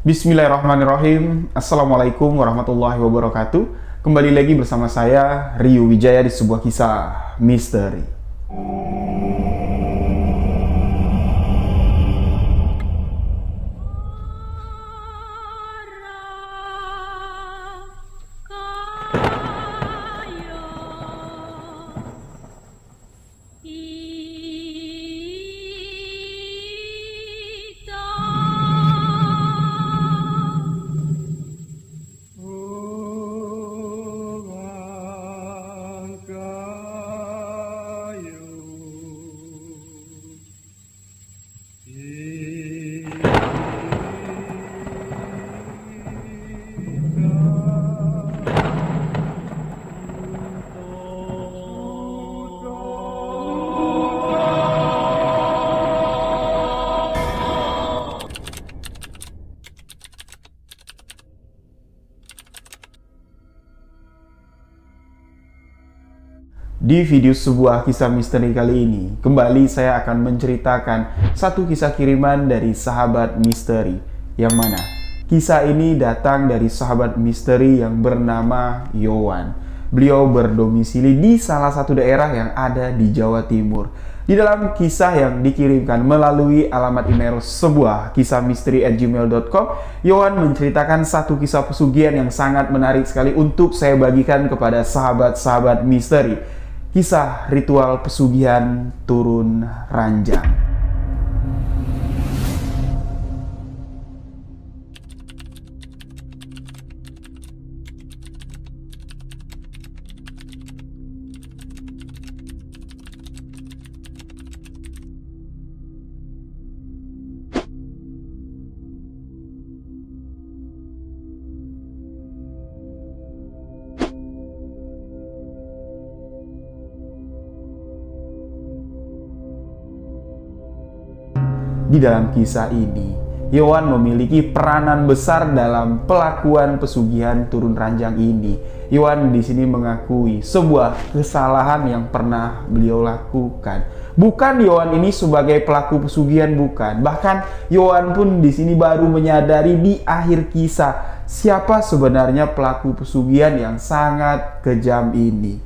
Bismillahirrahmanirrahim. Assalamualaikum warahmatullahi wabarakatuh. Kembali lagi bersama saya, Rio Wijaya, di sebuah kisah misteri. Di video sebuah kisah misteri kali ini, kembali saya akan menceritakan satu kisah kiriman dari sahabat misteri. Yang mana kisah ini datang dari sahabat misteri yang bernama Yowan. Beliau berdomisili di salah satu daerah yang ada di Jawa Timur. Di dalam kisah yang dikirimkan melalui alamat email sebuah kisah misteri@gmail.com, Yowan menceritakan satu kisah pesugihan yang sangat menarik sekali untuk saya bagikan kepada sahabat-sahabat misteri. Kisah ritual pesugihan turun ranjang. Di dalam kisah ini, Yowan memiliki peranan besar dalam pelakuan pesugihan turun ranjang ini. Yowan di sini mengakui sebuah kesalahan yang pernah beliau lakukan. Bukan Yowan ini sebagai pelaku pesugihan, bukan. Bahkan Yowan pun di sini baru menyadari di akhir kisah siapa sebenarnya pelaku pesugihan yang sangat kejam ini.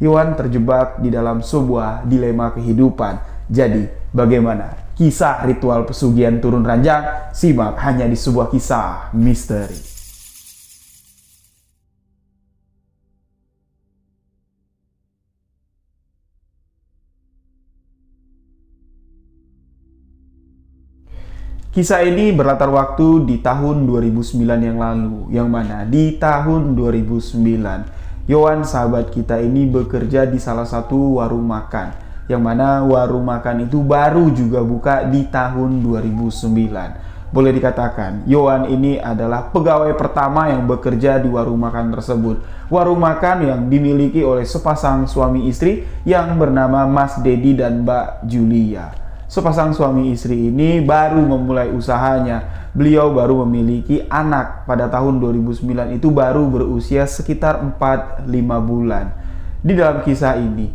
Yowan terjebak di dalam sebuah dilema kehidupan. Jadi, bagaimana kisah ritual pesugihan turun ranjang? Simak hanya di sebuah kisah misteri. Kisah ini berlatar waktu di tahun 2009 yang lalu, yang mana di tahun 2009 Yowan sahabat kita ini bekerja di salah satu warung makan, yang mana warung makan itu baru juga buka di tahun 2009. Boleh dikatakan, Yowan ini adalah pegawai pertama yang bekerja di warung makan tersebut. Warung makan yang dimiliki oleh sepasang suami istri yang bernama Mas Dedi dan Mbak Julia. Sepasang suami istri ini baru memulai usahanya. Beliau baru memiliki anak pada tahun 2009 itu baru berusia sekitar 4-5 bulan. Di dalam kisah ini,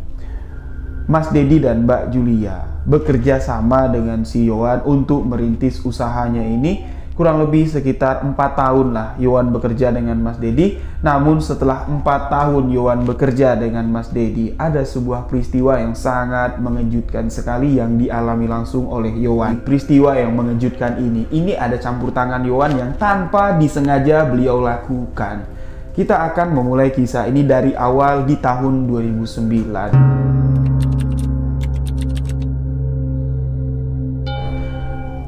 Mas Dedi dan Mbak Julia bekerja sama dengan si Yowan untuk merintis usahanya ini. Kurang lebih sekitar 4 tahun lah Yowan bekerja dengan Mas Dedi. Namun setelah 4 tahun Yowan bekerja dengan Mas Dedi, ada sebuah peristiwa yang sangat mengejutkan sekali yang dialami langsung oleh Yowan. Peristiwa yang mengejutkan ini ada campur tangan Yowan yang tanpa disengaja beliau lakukan. Kita akan memulai kisah ini dari awal di tahun 2009.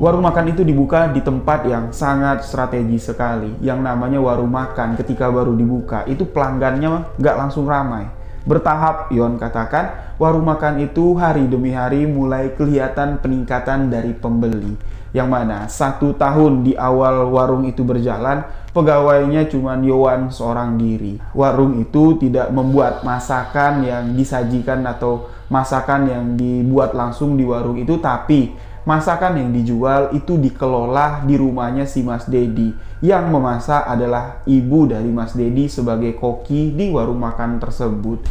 Warung makan itu dibuka di tempat yang sangat strategis sekali, yang namanya warung makan. Ketika baru dibuka, itu pelanggannya nggak langsung ramai. Bertahap, Yowan katakan, warung makan itu hari demi hari mulai kelihatan peningkatan dari pembeli. Yang mana 1 tahun di awal warung itu berjalan, pegawainya cuma Yowan seorang diri. Warung itu tidak membuat masakan yang disajikan atau masakan yang dibuat langsung di warung itu, tapi masakan yang dijual itu dikelola di rumahnya si Mas Dedi. Yang memasak adalah ibu dari Mas Dedi sebagai koki di warung makan tersebut.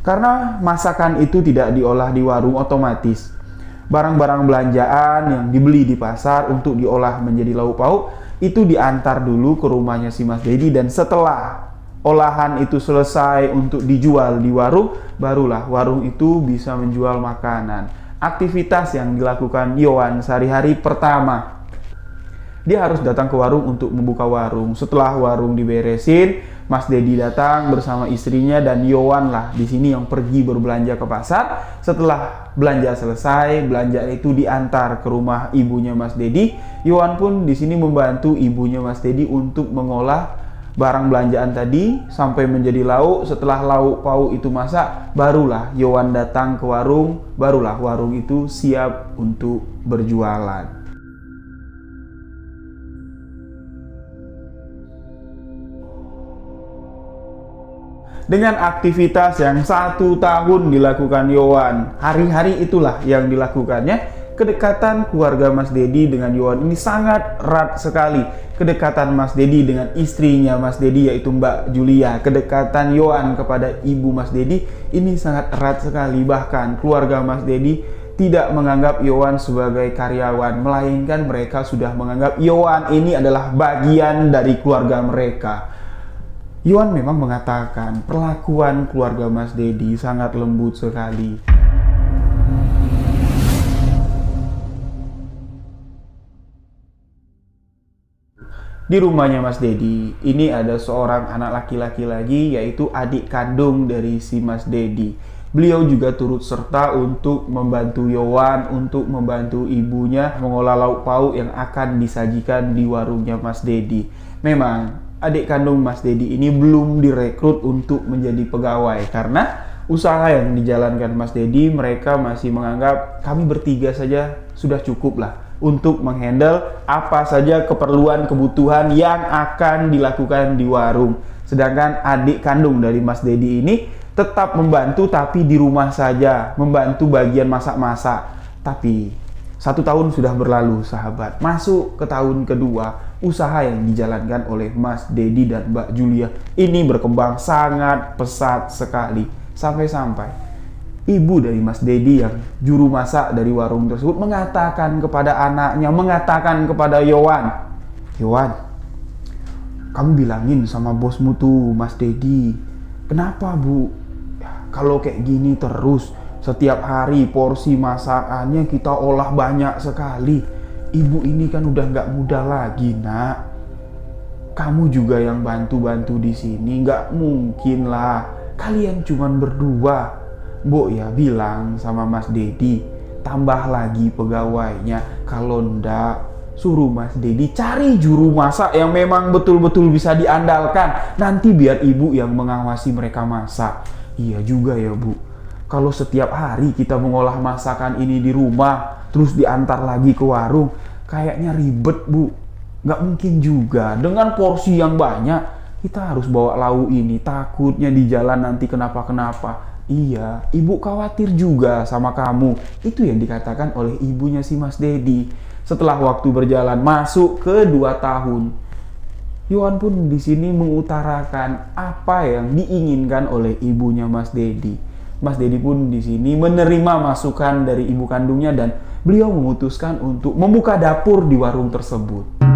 Karena masakan itu tidak diolah di warung, otomatis barang-barang belanjaan yang dibeli di pasar untuk diolah menjadi lauk pauk itu diantar dulu ke rumahnya si Mas Dedi, dan setelah olahan itu selesai untuk dijual di warung, barulah warung itu bisa menjual makanan. Aktivitas yang dilakukan Yohan sehari-hari: pertama, dia harus datang ke warung untuk membuka warung. Setelah warung diberesin, Mas Dedi datang bersama istrinya, dan Yohan lah di sini yang pergi berbelanja ke pasar. Setelah belanja selesai, belanja itu diantar ke rumah ibunya Mas Dedi. Yohan pun di sini membantu ibunya Mas Dedi untuk mengolah barang belanjaan tadi sampai menjadi lauk. Setelah lauk pauk itu masak, barulah Yohan datang ke warung, barulah warung itu siap untuk berjualan. Dengan aktivitas yang 1 tahun dilakukan Yohan, hari-hari itulah yang dilakukannya. Kedekatan keluarga Mas Dedi dengan Yohan ini sangat erat sekali. Kedekatan Mas Dedi dengan istrinya Mas Dedi, yaitu Mbak Julia. Kedekatan Yohan kepada ibu Mas Dedi ini sangat erat sekali. Bahkan keluarga Mas Dedi tidak menganggap Yohan sebagai karyawan, melainkan mereka sudah menganggap Yohan ini adalah bagian dari keluarga mereka. Yohan memang mengatakan perlakuan keluarga Mas Dedi sangat lembut sekali. Di rumahnya Mas Dedi ini ada seorang anak laki-laki lagi, yaitu adik kandung dari si Mas Dedi. Beliau juga turut serta untuk membantu Yohan, untuk membantu ibunya mengolah lauk pauk yang akan disajikan di warungnya Mas Dedi. Memang adik kandung Mas Dedi ini belum direkrut untuk menjadi pegawai, karena usaha yang dijalankan Mas Dedi, mereka masih menganggap kami bertiga saja sudah cukup lah untuk menghandle apa saja keperluan kebutuhan yang akan dilakukan di warung. Sedangkan adik kandung dari Mas Dedi ini tetap membantu, tapi di rumah saja, membantu bagian masak-masak. Tapi 1 tahun sudah berlalu, sahabat. Masuk ke tahun kedua, usaha yang dijalankan oleh Mas Dedi dan Mbak Julia ini berkembang sangat pesat sekali. Sampai-sampai ibu dari Mas Dedi yang juru masak dari warung tersebut mengatakan kepada anaknya, mengatakan kepada Yohan, "Yohan, kamu bilangin sama bosmu tuh, Mas Dedi, kenapa Bu? Kalau kayak gini terus, setiap hari porsi masakannya kita olah banyak sekali. Ibu ini kan udah nggak muda lagi, Nak. Kamu juga yang bantu-bantu di sini, nggak mungkin lah. Kalian cuman berdua. Mbok ya bilang sama Mas Dedi, tambah lagi pegawainya. Kalau ndak, suruh Mas Dedi cari juru masak yang memang betul-betul bisa diandalkan. Nanti biar ibu yang mengawasi mereka masak." Iya juga ya Bu. Kalau setiap hari kita mengolah masakan ini di rumah, terus diantar lagi ke warung, kayaknya ribet Bu. Nggak mungkin juga, dengan porsi yang banyak, kita harus bawa lauk ini, takutnya di jalan nanti kenapa-kenapa. Iya, ibu khawatir juga sama kamu. Itu yang dikatakan oleh ibunya si Mas Dedi. Setelah waktu berjalan masuk ke 2 tahun, Yohan pun di sini mengutarakan apa yang diinginkan oleh ibunya Mas Dedi. Mas Dedi pun di sini menerima masukan dari ibu kandungnya, dan beliau memutuskan untuk membuka dapur di warung tersebut.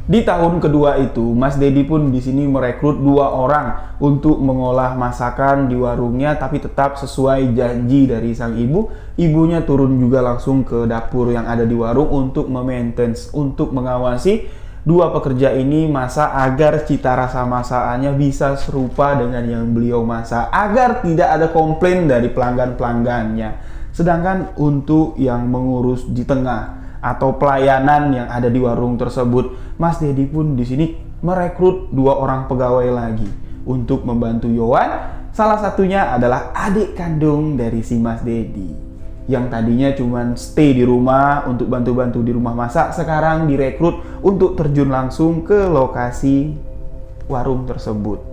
Di tahun kedua itu, Mas Dedi pun di sini merekrut 2 orang untuk mengolah masakan di warungnya, tapi tetap sesuai janji dari sang ibu. Ibunya turun juga langsung ke dapur yang ada di warung untuk memaintenance, untuk mengawasi 2 pekerja ini masak agar cita rasa masakannya bisa serupa dengan yang beliau masak, agar tidak ada komplain dari pelanggan-pelanggannya. Sedangkan untuk yang mengurus di tengah atau pelayanan yang ada di warung tersebut, Mas Dedi pun di sini merekrut 2 orang pegawai lagi untuk membantu Yohan. Salah satunya adalah adik kandung dari si Mas Dedi, yang tadinya cuma stay di rumah untuk bantu-bantu di rumah masak, sekarang direkrut untuk terjun langsung ke lokasi warung tersebut.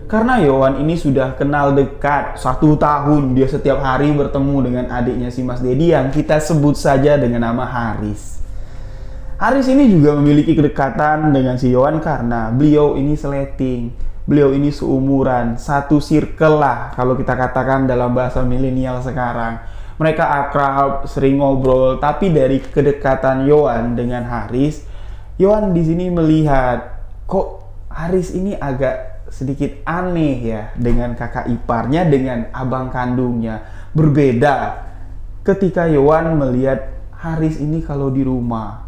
Karena Yowan ini sudah kenal dekat 1 tahun, dia setiap hari bertemu dengan adiknya si Mas Dedi yang kita sebut saja dengan nama Haris. Haris ini juga memiliki kedekatan dengan si Yowan karena beliau ini seleting, beliau ini seumuran, satu circle lah kalau kita katakan dalam bahasa milenial sekarang. Mereka akrab, sering ngobrol, tapi dari kedekatan Yowan dengan Haris, Yowan di sini melihat kok Haris ini agak sedikit aneh ya dengan kakak iparnya, dengan abang kandungnya. Berbeda ketika Yowan melihat Haris ini kalau di rumah.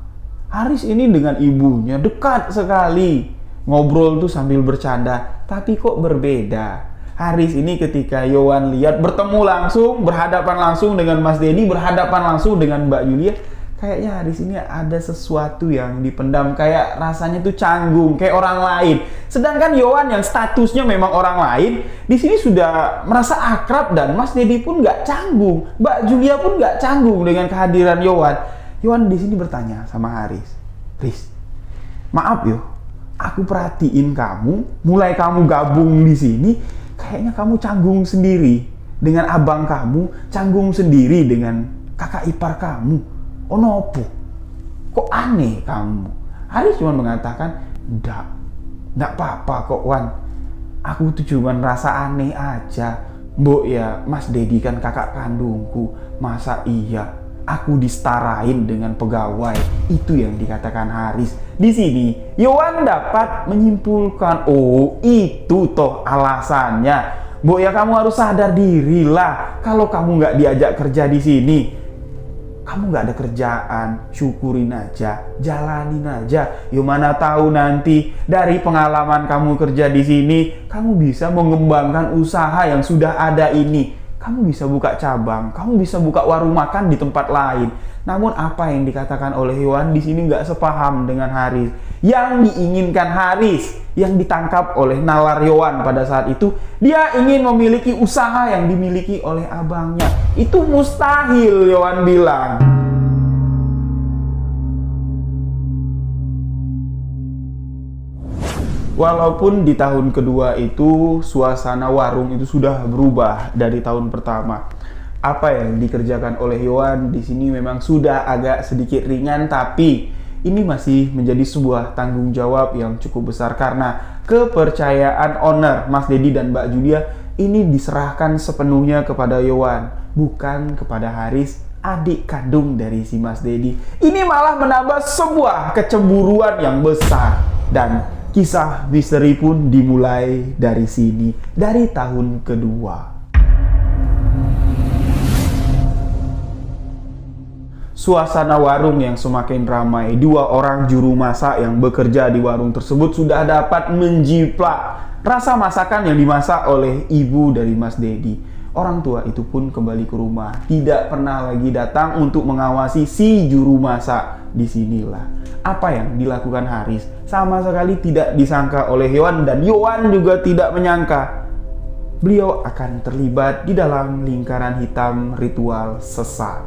Haris ini dengan ibunya dekat sekali, ngobrol tuh sambil bercanda. Tapi kok berbeda Haris ini ketika Yowan lihat bertemu langsung, berhadapan langsung dengan Mas Dedi, berhadapan langsung dengan Mbak Julia, kayaknya Haris ini ada sesuatu yang dipendam, kayak rasanya tuh canggung, kayak orang lain. Sedangkan Yowan yang statusnya memang orang lain, di sini sudah merasa akrab dan Mas Dedi pun nggak canggung, Mbak Julia pun nggak canggung dengan kehadiran Yowan. Yowan di sini bertanya sama Haris, Riz, maaf yo, aku perhatiin kamu, mulai kamu gabung di sini, kayaknya kamu canggung sendiri dengan abang kamu, canggung sendiri dengan kakak ipar kamu. Oh nopo, kok aneh kamu? Haris cuma mengatakan, enggak apa-apa kok Wan. Aku tuh cuma rasa aneh aja. Mbok ya, Mas Dedi kan kakak kandungku. Masa iya aku disetarain dengan pegawai? Itu yang dikatakan Haris. Di sini Yowan dapat menyimpulkan, oh itu toh alasannya. Mbok ya kamu harus sadar diri lah. Kalau kamu nggak diajak kerja di sini, kamu nggak ada kerjaan, syukurin aja, jalanin aja. Yo mana tahu nanti dari pengalaman kamu kerja di sini, kamu bisa mengembangkan usaha yang sudah ada ini. Kamu bisa buka cabang, kamu bisa buka warung makan di tempat lain. Namun apa yang dikatakan oleh Yowan di sini nggak sepaham dengan Haris. Yang diinginkan Haris, yang ditangkap oleh nalar Yowan pada saat itu, dia ingin memiliki usaha yang dimiliki oleh abangnya. Itu mustahil, Yowan bilang. Walaupun di tahun kedua itu suasana warung itu sudah berubah dari tahun pertama. Apa yang dikerjakan oleh Yowan di sini memang sudah agak sedikit ringan, tapi ini masih menjadi sebuah tanggung jawab yang cukup besar karena kepercayaan owner Mas Dedi dan Mbak Julia ini diserahkan sepenuhnya kepada Yowan, bukan kepada Haris, adik kandung dari si Mas Dedi. Ini malah menambah sebuah kecemburuan yang besar dan kisah misteri pun dimulai dari sini, dari tahun kedua. Suasana warung yang semakin ramai, 2 orang juru masak yang bekerja di warung tersebut sudah dapat menjiplak rasa masakan yang dimasak oleh ibu dari Mas Dedi. Orang tua itu pun kembali ke rumah, tidak pernah lagi datang untuk mengawasi si juru masak. Disinilah apa yang dilakukan Haris sama sekali tidak disangka oleh Yowan, dan Yowan juga tidak menyangka beliau akan terlibat di dalam lingkaran hitam ritual sesat.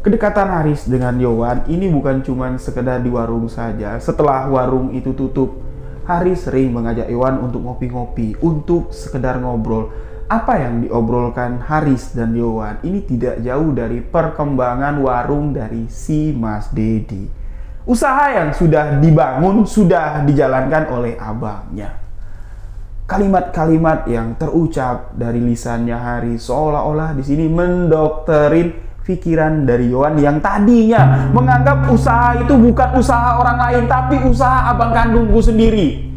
Kedekatan Haris dengan Yowan ini bukan cuma sekedar di warung saja. Setelah warung itu tutup, Haris sering mengajak Yowan untuk ngopi-ngopi, untuk sekedar ngobrol. Apa yang diobrolkan Haris dan Yowan ini tidak jauh dari perkembangan warung dari si Mas Dedi. Usaha yang sudah dibangun, sudah dijalankan oleh abangnya. Kalimat-kalimat yang terucap dari lisannya Haris seolah-olah di sini mendokterin pikiran dari Yowan yang tadinya menganggap usaha itu bukan usaha orang lain, tapi usaha abang kandungku sendiri.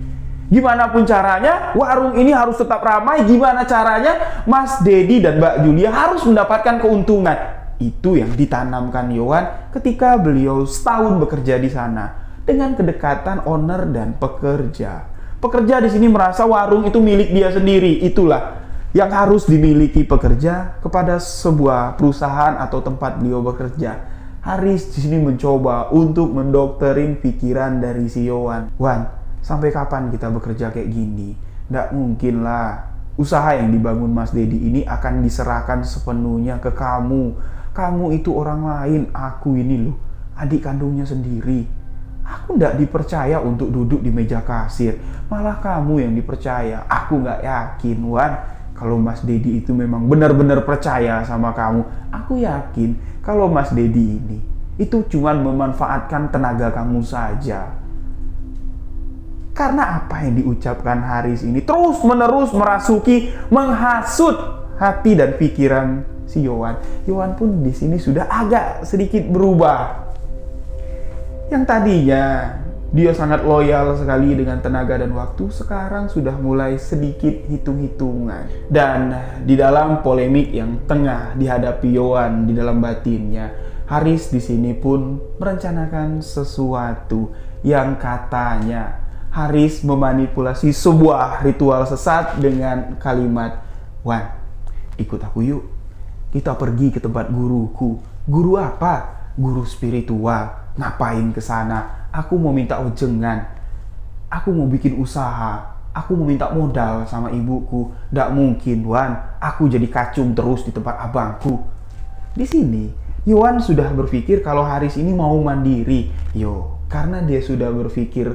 Gimana pun caranya, warung ini harus tetap ramai. Gimana caranya, Mas Dedi dan Mbak Julia harus mendapatkan keuntungan. Itu yang ditanamkan Yowan ketika beliau setahun bekerja di sana. Dengan kedekatan owner dan pekerja. Pekerja di sini merasa warung itu milik dia sendiri. Itulah yang harus dimiliki pekerja kepada sebuah perusahaan atau tempat beliau bekerja. Haris di sini mencoba untuk mendokterin pikiran dari si Yowan. Wan, sampai kapan kita bekerja kayak gini? Nggak mungkin lah. Usaha yang dibangun Mas Dedi ini akan diserahkan sepenuhnya ke kamu. Kamu itu orang lain, aku ini loh, adik kandungnya sendiri. Aku nggak dipercaya untuk duduk di meja kasir. Malah kamu yang dipercaya. Aku nggak yakin, Wan. Kalau Mas Dedi itu memang benar-benar percaya sama kamu. Aku yakin kalau Mas Dedi ini itu cuma memanfaatkan tenaga kamu saja. Karena apa yang diucapkan Haris ini terus-menerus merasuki, menghasut hati dan pikiran si Yowan. Yowan pun di sini sudah agak sedikit berubah. Yang tadinya dia sangat loyal sekali dengan tenaga dan waktu, sekarang sudah mulai sedikit hitung-hitungan. Dan di dalam polemik yang tengah dihadapi Yowan di dalam batinnya, Haris di sini pun merencanakan sesuatu yang katanya Haris memanipulasi sebuah ritual sesat dengan kalimat, "Wan, ikut aku yuk. Kita pergi ke tempat guruku." Guru apa? Guru spiritual. Ngapain ke sana? Aku mau minta ujengan. Aku mau bikin usaha. Aku mau minta modal sama ibuku. Nggak mungkin, Wan. Aku jadi kacung terus di tempat abangku. Di sini, Yowan sudah berpikir kalau Haris ini mau mandiri. Karena dia sudah berpikir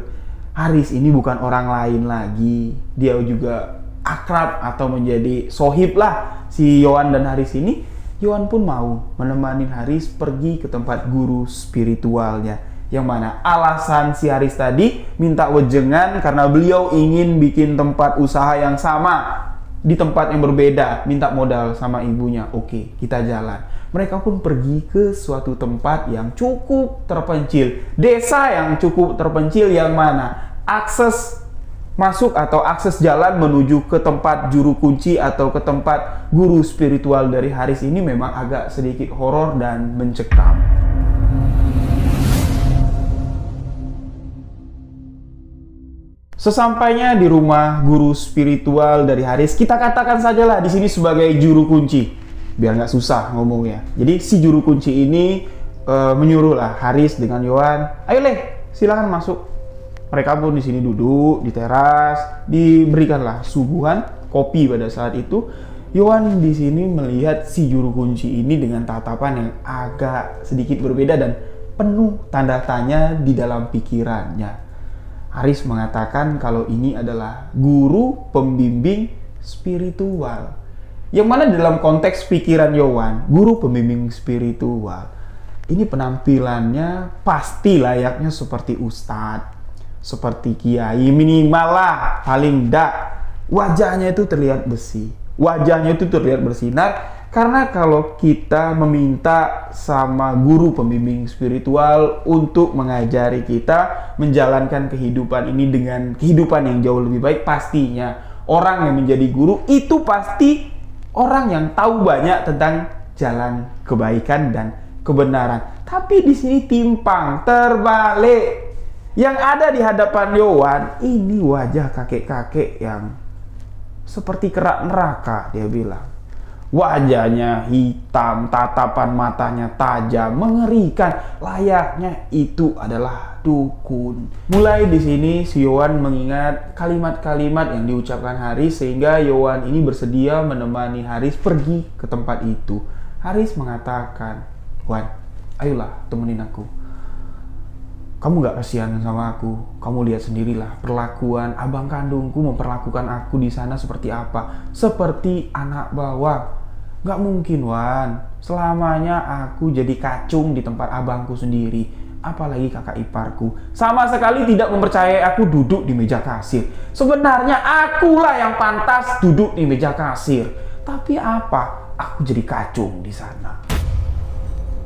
Haris ini bukan orang lain lagi. Dia juga akrab atau menjadi sohib lah si Yowan dan Haris ini. Yowan pun mau menemani Haris pergi ke tempat guru spiritualnya. Yang mana alasan si Haris tadi minta wejengan karena beliau ingin bikin tempat usaha yang sama di tempat yang berbeda, minta modal sama ibunya. Oke, kita jalan. Mereka pun pergi ke suatu tempat yang cukup terpencil, desa yang cukup terpencil, yang mana akses masuk atau akses jalan menuju ke tempat juru kunci atau ke tempat guru spiritual dari Haris ini memang agak sedikit horor dan mencekam. Sesampainya di rumah guru spiritual dari Haris, kita katakan sajalah di sini sebagai juru kunci, biar nggak susah ngomongnya. Jadi si juru kunci ini menyuruhlah Haris dengan Yowan, "Ayo Leh, silakan masuk." Mereka pun di sini duduk di teras, diberikanlah suguhan kopi pada saat itu. Yowan di sini melihat si juru kunci ini dengan tatapan yang agak sedikit berbeda dan penuh tanda tanya di dalam pikirannya. Haris mengatakan kalau ini adalah guru pembimbing spiritual. Yang mana dalam konteks pikiran Yowan, guru pembimbing spiritual ini penampilannya pasti layaknya seperti ustadz, seperti kiai, minimal lah, paling enggak wajahnya itu terlihat besi, wajahnya itu terlihat bersinar. Karena kalau kita meminta sama guru pembimbing spiritual untuk mengajari kita menjalankan kehidupan ini dengan kehidupan yang jauh lebih baik, pastinya orang yang menjadi guru itu pasti orang yang tahu banyak tentang jalan kebaikan dan kebenaran. Tapi di sini timpang, terbalik. Yang ada di hadapan Yowan ini wajah kakek-kakek yang seperti kerak neraka, dia bilang. Wajahnya hitam, tatapan matanya tajam, mengerikan. Layaknya itu adalah dukun. Mulai di sini si Yowan mengingat kalimat-kalimat yang diucapkan Haris, sehingga Yowan ini bersedia menemani Haris pergi ke tempat itu. Haris mengatakan, "Wan, ayolah temenin aku. Kamu gak kasihan sama aku? Kamu lihat sendirilah perlakuan abang kandungku memperlakukan aku di sana seperti apa? Seperti anak bawang. Gak mungkin, Wan. Selamanya aku jadi kacung di tempat abangku sendiri. Apalagi kakak iparku. Sama sekali tidak mempercayai aku duduk di meja kasir. Sebenarnya akulah yang pantas duduk di meja kasir. Tapi apa? Aku jadi kacung di sana."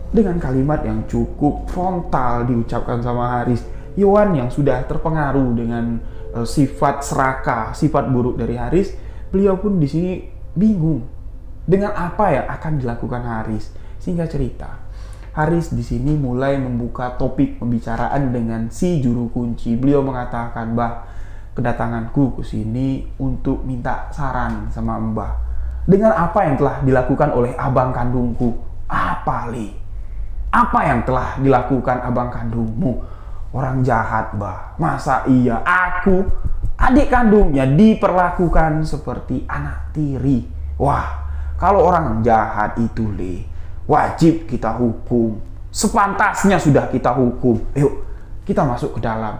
Dengan kalimat yang cukup frontal diucapkan sama Haris, Yowan yang sudah terpengaruh dengan sifat serakah, sifat buruk dari Haris, beliau pun di sini bingung dengan apa yang akan dilakukan Haris. Singkat cerita, Haris di sini mulai membuka topik pembicaraan dengan si juru kunci. Beliau mengatakan, "Mbah, kedatanganku ke sini untuk minta saran sama Mbah. Dengan apa yang telah dilakukan oleh abang kandungku." "Apa, Li? Apa yang telah dilakukan abang kandungmu?" "Orang jahat, Mbah. Masa iya aku, adik kandungnya, diperlakukan seperti anak tiri. Wah, kalau orang jahat itu, Li, wajib kita hukum. Sepantasnya sudah kita hukum. Yuk, Kita masuk ke dalam.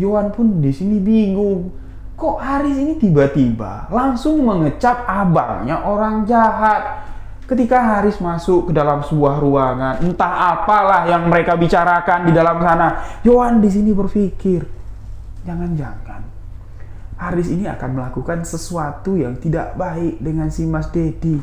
Yohan pun di sini bingung. Kok Haris ini tiba-tiba langsung mengecap abangnya orang jahat. Ketika Haris masuk ke dalam sebuah ruangan, entah apalah yang mereka bicarakan di dalam sana, Yohan di sini berpikir, jangan-jangan Haris ini akan melakukan sesuatu yang tidak baik dengan si Mas Dedi.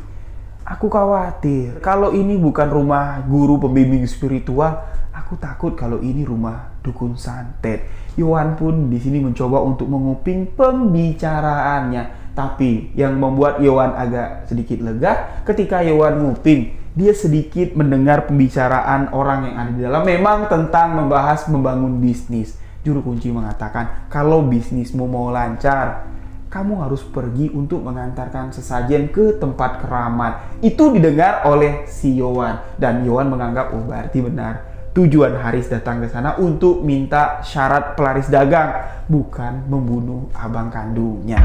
Aku khawatir kalau ini bukan rumah guru pembimbing spiritual, aku takut kalau ini rumah dukun santet. Yohan pun di sini mencoba untuk menguping pembicaraannya. Tapi yang membuat Yohan agak sedikit lega, ketika Yohan nguping, dia sedikit mendengar pembicaraan orang yang ada di dalam, memang tentang membahas membangun bisnis. Juru kunci mengatakan, kalau bisnismu mau lancar, kamu harus pergi untuk mengantarkan sesajen ke tempat keramat. Itu didengar oleh si Yohan, dan Yohan menganggap, oh berarti benar. Tujuan Haris datang ke sana untuk minta syarat pelaris dagang, bukan membunuh abang kandungnya.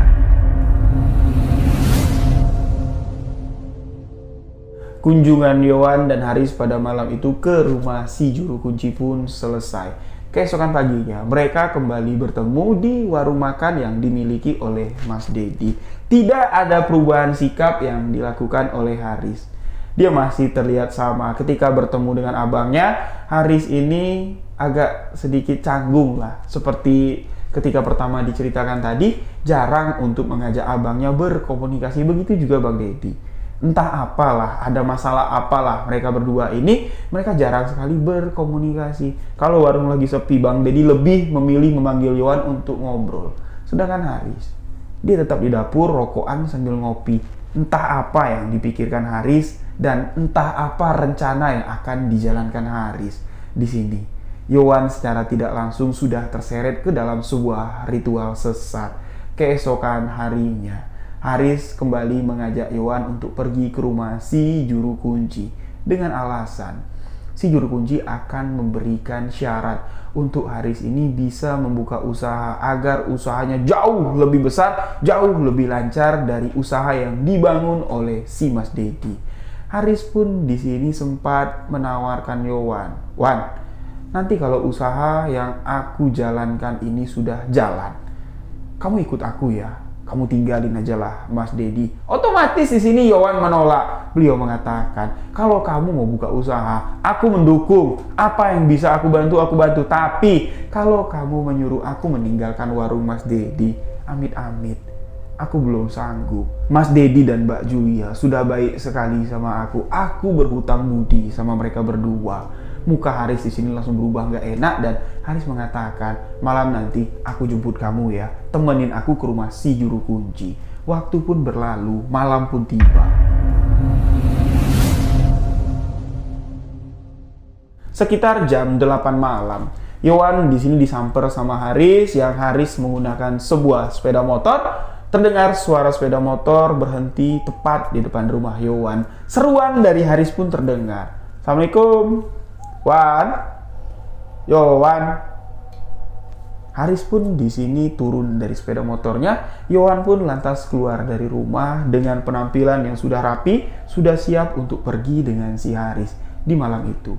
Kunjungan Yohan dan Haris pada malam itu ke rumah si juru kunci pun selesai. Keesokan paginya, mereka kembali bertemu di warung makan yang dimiliki oleh Mas Dedi. Tidak ada perubahan sikap yang dilakukan oleh Haris. Dia masih terlihat sama. Ketika bertemu dengan abangnya, Haris ini agak sedikit canggung lah. Seperti ketika pertama diceritakan tadi, jarang untuk mengajak abangnya berkomunikasi. Begitu juga Bang Dedi. Entah apalah, ada masalah apalah mereka berdua ini, mereka jarang sekali berkomunikasi. Kalau warung lagi sepi, Bang Dedi lebih memilih memanggil Yohan untuk ngobrol. Sedangkan Haris, dia tetap di dapur, rokokan sambil ngopi. Entah apa yang dipikirkan Haris, dan entah apa rencana yang akan dijalankan Haris. Di sini, Yohan secara tidak langsung sudah terseret ke dalam sebuah ritual sesat. Keesokan harinya, Haris kembali mengajak Yohan untuk pergi ke rumah si juru kunci dengan alasan si juru kunci akan memberikan syarat untuk Haris ini bisa membuka usaha agar usahanya jauh lebih besar, jauh lebih lancar dari usaha yang dibangun oleh si Mas Dedi. Haris pun di sini sempat menawarkan Yohan, "Wan, nanti kalau usaha yang aku jalankan ini sudah jalan, kamu ikut aku ya. Kamu tinggalin aja lah Mas Dedi." Otomatis di sini Yohan menolak. Beliau mengatakan, kalau kamu mau buka usaha, aku mendukung. Apa yang bisa aku bantu, aku bantu. Tapi kalau kamu menyuruh aku meninggalkan warung Mas Dedi, amit-amit, aku belum sanggup. Mas Dedi dan Mbak Julia sudah baik sekali sama aku. Aku berhutang budi sama mereka berdua. Muka Haris di sini langsung berubah nggak enak, dan Haris mengatakan, malam nanti aku jemput kamu ya, temenin aku ke rumah si juru kunci. Waktu pun berlalu, malam pun tiba. Sekitar jam 8 malam, Yohan di sini disamper sama Haris, yang Haris menggunakan sebuah sepeda motor. Terdengar suara sepeda motor berhenti tepat di depan rumah Yohan. Seruan dari Haris pun terdengar. "Assalamualaikum, Wan, Yohan." Haris pun di sini turun dari sepeda motornya. Yohan pun lantas keluar dari rumah dengan penampilan yang sudah rapi, sudah siap untuk pergi dengan si Haris di malam itu.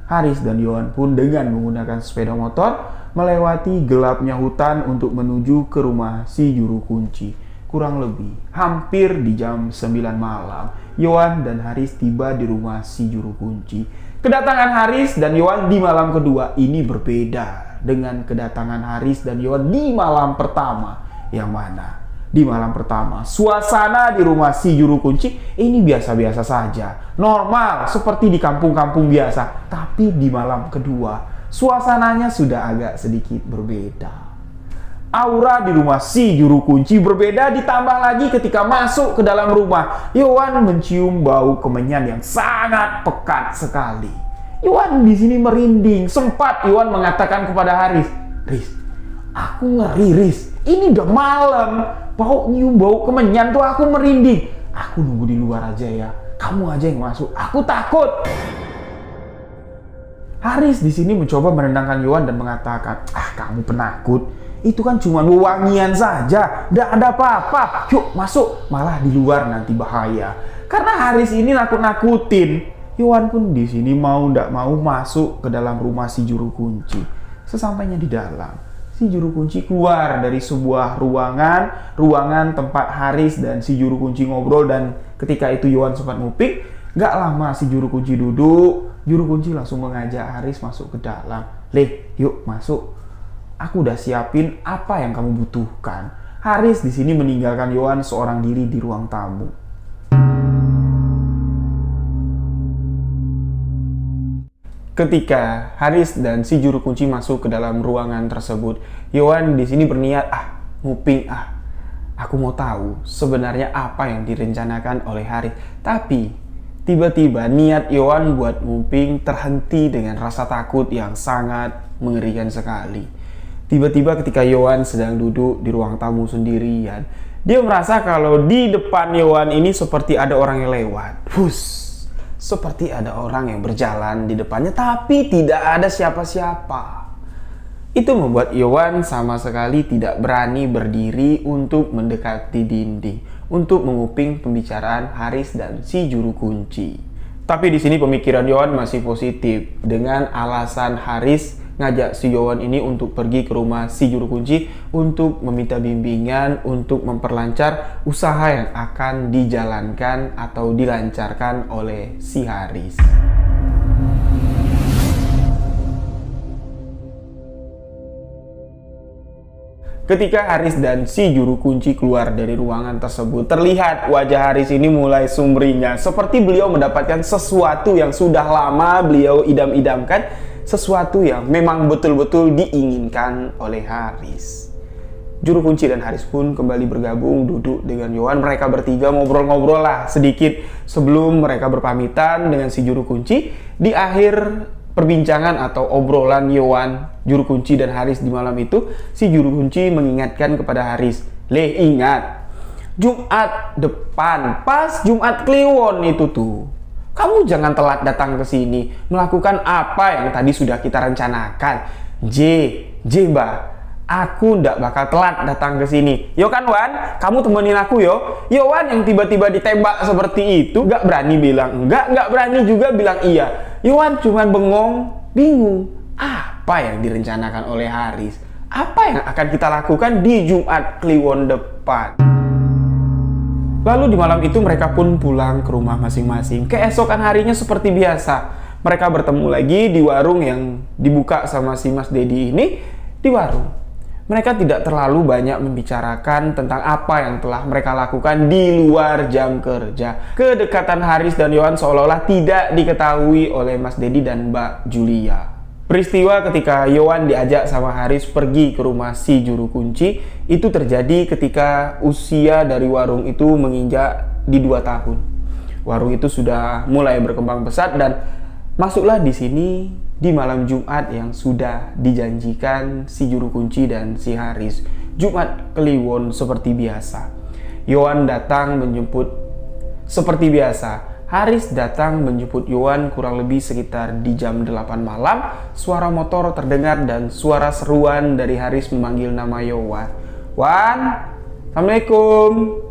Haris dan Yohan pun dengan menggunakan sepeda motor melewati gelapnya hutan untuk menuju ke rumah si juru kunci. Kurang lebih hampir di jam 9 malam, Yohan dan Haris tiba di rumah si juru kunci. Kedatangan Haris dan Yohan di malam kedua ini berbeda dengan kedatangan Haris dan Yohan di malam pertama. Yang mana di malam pertama, suasana di rumah si juru kunci ini biasa-biasa saja, normal seperti di kampung-kampung biasa. Tapi di malam kedua, suasananya sudah agak sedikit berbeda. Aura di rumah si juru kunci berbeda, ditambah lagi ketika masuk ke dalam rumah, Yohan mencium bau kemenyan yang sangat pekat sekali. Yohan di sini merinding. Sempat Yohan mengatakan kepada Haris, "Riz, aku ngeri Riz, ini udah malam, nyium bau kemenyan tuh aku merinding. Aku nunggu di luar aja ya, kamu aja yang masuk, aku takut." Haris di sini mencoba menenangkan Yohan dan mengatakan, "Kamu penakut. Itu kan cuma wewangian saja, tidak ada apa-apa. Yuk masuk, malah di luar nanti bahaya." Karena Haris ini nakut-nakutin, Yohan pun di sini mau tidak mau masuk ke dalam rumah si juru kunci. Sesampainya di dalam, si juru kunci keluar dari sebuah ruangan tempat Haris dan si juru kunci ngobrol, dan ketika itu Yohan sempat nguping. Gak lama si juru kunci duduk, juru kunci langsung mengajak Haris masuk ke dalam. "Leh, yuk masuk. Aku udah siapin apa yang kamu butuhkan." Haris di sini meninggalkan Yohan seorang diri di ruang tamu. Ketika Haris dan si juru kunci masuk ke dalam ruangan tersebut, Yohan di sini berniat, nguping, aku mau tahu sebenarnya apa yang direncanakan oleh Haris. Tapi tiba-tiba niat Yohan buat nguping terhenti dengan rasa takut yang sangat mengerikan sekali. Tiba-tiba ketika Yohan sedang duduk di ruang tamu sendirian, dia merasa kalau di depan Yohan ini seperti ada orang yang lewat. Seperti ada orang yang berjalan di depannya, tapi tidak ada siapa-siapa. Itu membuat Yohan sama sekali tidak berani berdiri untuk mendekati dinding, untuk menguping pembicaraan Haris dan si juru kunci. Tapi di sini pemikiran Yohan masih positif, dengan alasan Haris ngajak si Yohan ini untuk pergi ke rumah si juru kunci untuk meminta bimbingan untuk memperlancar usaha yang akan dijalankan atau dilancarkan oleh si Haris. Ketika Haris dan si juru kunci keluar dari ruangan tersebut, terlihat wajah Haris ini mulai sumringah, seperti beliau mendapatkan sesuatu yang sudah lama beliau idam-idamkan, sesuatu yang memang betul-betul diinginkan oleh Haris. Juru kunci dan Haris pun kembali bergabung duduk dengan Yohan. Mereka bertiga ngobrol-ngobrol lah sedikit sebelum mereka berpamitan dengan si juru kunci. Di akhir perbincangan atau obrolan Yohan, juru kunci dan Haris di malam itu, si juru kunci mengingatkan kepada Haris, "Leh, ingat, Jumat depan, pas Jumat Kliwon itu tuh, kamu jangan telat datang ke sini melakukan apa yang tadi sudah kita rencanakan. Mbak, aku ndak bakal telat datang ke sini. Yo kan Wan, kamu temenin aku yo." Yohan yang tiba-tiba ditembak seperti itu gak berani bilang enggak, gak berani juga bilang iya. Yohan cuman bengong, bingung. Apa yang direncanakan oleh Haris? Apa yang akan kita lakukan di Jumat Kliwon depan? Lalu di malam itu mereka pun pulang ke rumah masing-masing. Keesokan harinya seperti biasa, mereka bertemu lagi di warung yang dibuka sama si Mas Dedi ini. Di warung, mereka tidak terlalu banyak membicarakan tentang apa yang telah mereka lakukan di luar jam kerja. Kedekatan Haris dan Yohan seolah-olah tidak diketahui oleh Mas Dedi dan Mbak Julia. Peristiwa ketika Yohan diajak sama Haris pergi ke rumah si juru kunci itu terjadi ketika usia dari warung itu menginjak di 2 tahun. Warung itu sudah mulai berkembang pesat dan masuklah di sini di malam Jumat yang sudah dijanjikan si juru kunci dan si Haris. Jumat Kliwon seperti biasa. Yohan datang menjemput seperti biasa. Haris datang menjemput Yohan kurang lebih sekitar di jam 8 malam. Suara motor terdengar dan suara seruan dari Haris memanggil nama Yohan. "Wan, Assalamualaikum."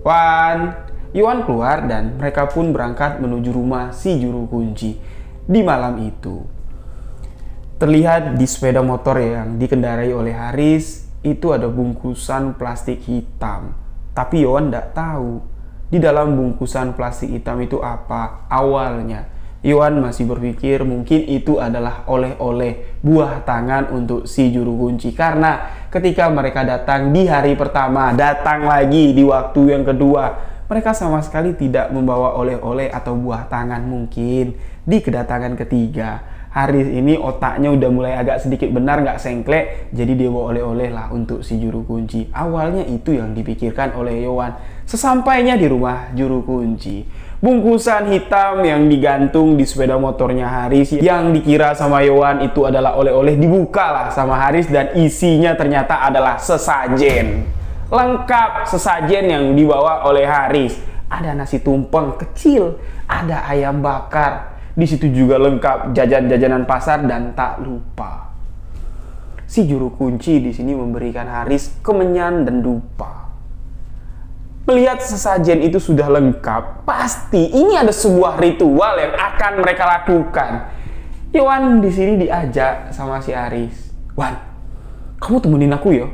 "Wan." Yohan keluar dan mereka pun berangkat menuju rumah si juru kunci. Di malam itu, terlihat di sepeda motor yang dikendarai oleh Haris itu ada bungkusan plastik hitam. Tapi Yohan tidak tahu di dalam bungkusan plastik hitam itu apa. Awalnya Yohan masih berpikir mungkin itu adalah oleh-oleh buah tangan untuk si juru kunci, karena ketika mereka datang di hari pertama, datang lagi di waktu yang kedua, mereka sama sekali tidak membawa oleh-oleh atau buah tangan. Mungkin di kedatangan ketiga Haris ini otaknya udah mulai agak sedikit benar, nggak sengklek, jadi dia bawa oleh-oleh lah untuk si juru kunci. Awalnya itu yang dipikirkan oleh Yohan. Sesampainya di rumah juru kunci, bungkusan hitam yang digantung di sepeda motornya Haris yang dikira sama Yohan itu adalah oleh-oleh dibuka lah sama Haris dan isinya ternyata adalah sesajen. Lengkap sesajen yang dibawa oleh Haris. Ada nasi tumpeng kecil, ada ayam bakar. Di situ juga lengkap jajan-jajanan pasar dan tak lupa si juru kunci di sini memberikan Haris kemenyan dan dupa. Melihat sesajen itu sudah lengkap, pasti ini ada sebuah ritual yang akan mereka lakukan. Yohan di sini diajak sama si Haris. Wan, kamu temenin aku ya,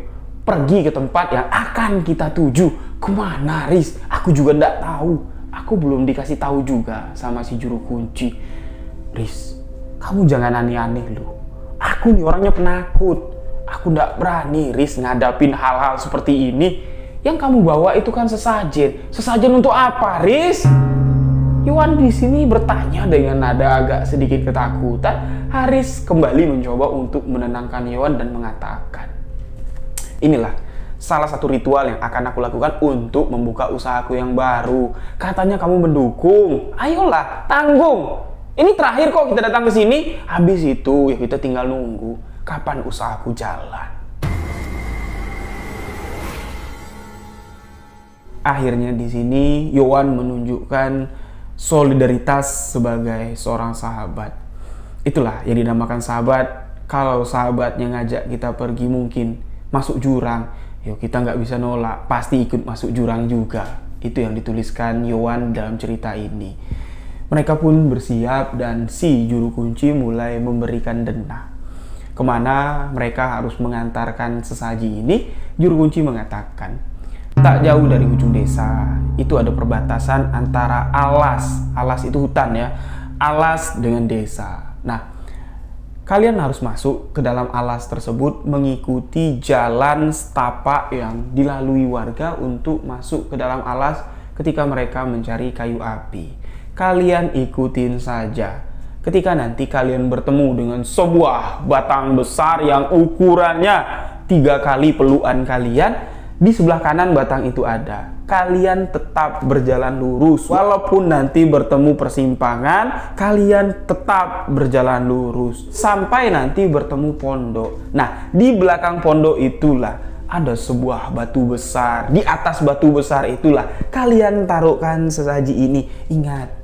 pergi ke tempat yang akan kita tuju. Kemana, Riz? Aku juga nggak tahu. Aku belum dikasih tahu juga sama si juru kunci. Riz, kamu jangan aneh-aneh loh. Aku nih orangnya penakut. Aku nggak berani, Riz, ngadapin hal-hal seperti ini. Yang kamu bawa itu kan sesajen. Sesajen untuk apa, Riz? Yohan di sini bertanya dengan nada agak sedikit ketakutan. Haris kembali mencoba untuk menenangkan Yohan dan mengatakan, inilah salah satu ritual yang akan aku lakukan untuk membuka usahaku yang baru. Katanya kamu mendukung. Ayolah, tanggung. Ini terakhir kok kita datang ke sini. Habis itu ya kita tinggal nunggu kapan usahaku jalan. Akhirnya di sini Yohan menunjukkan solidaritas sebagai seorang sahabat. Itulah yang dinamakan sahabat. Kalau sahabatnya ngajak kita pergi mungkin masuk jurang, yo kita nggak bisa nolak, pasti ikut masuk jurang juga. Itu yang dituliskan Yohan dalam cerita ini. Mereka pun bersiap dan si juru kunci mulai memberikan denda. Kemana mereka harus mengantarkan sesaji ini? Juru kunci mengatakan, tak jauh dari ujung desa itu ada perbatasan antara alas itu hutan ya, alas dengan desa. Nah, kalian harus masuk ke dalam alas tersebut mengikuti jalan setapak yang dilalui warga untuk masuk ke dalam alas ketika mereka mencari kayu api. Kalian ikutin saja. Ketika nanti kalian bertemu dengan sebuah batang besar yang ukurannya 3 kali pelukan kalian, di sebelah kanan batang itu ada. Kalian tetap berjalan lurus. Walaupun nanti bertemu persimpangan, kalian tetap berjalan lurus. Sampai nanti bertemu pondok. Nah, di belakang pondok itulah ada sebuah batu besar. Di atas batu besar itulah kalian taruhkan sesaji ini. Ingat,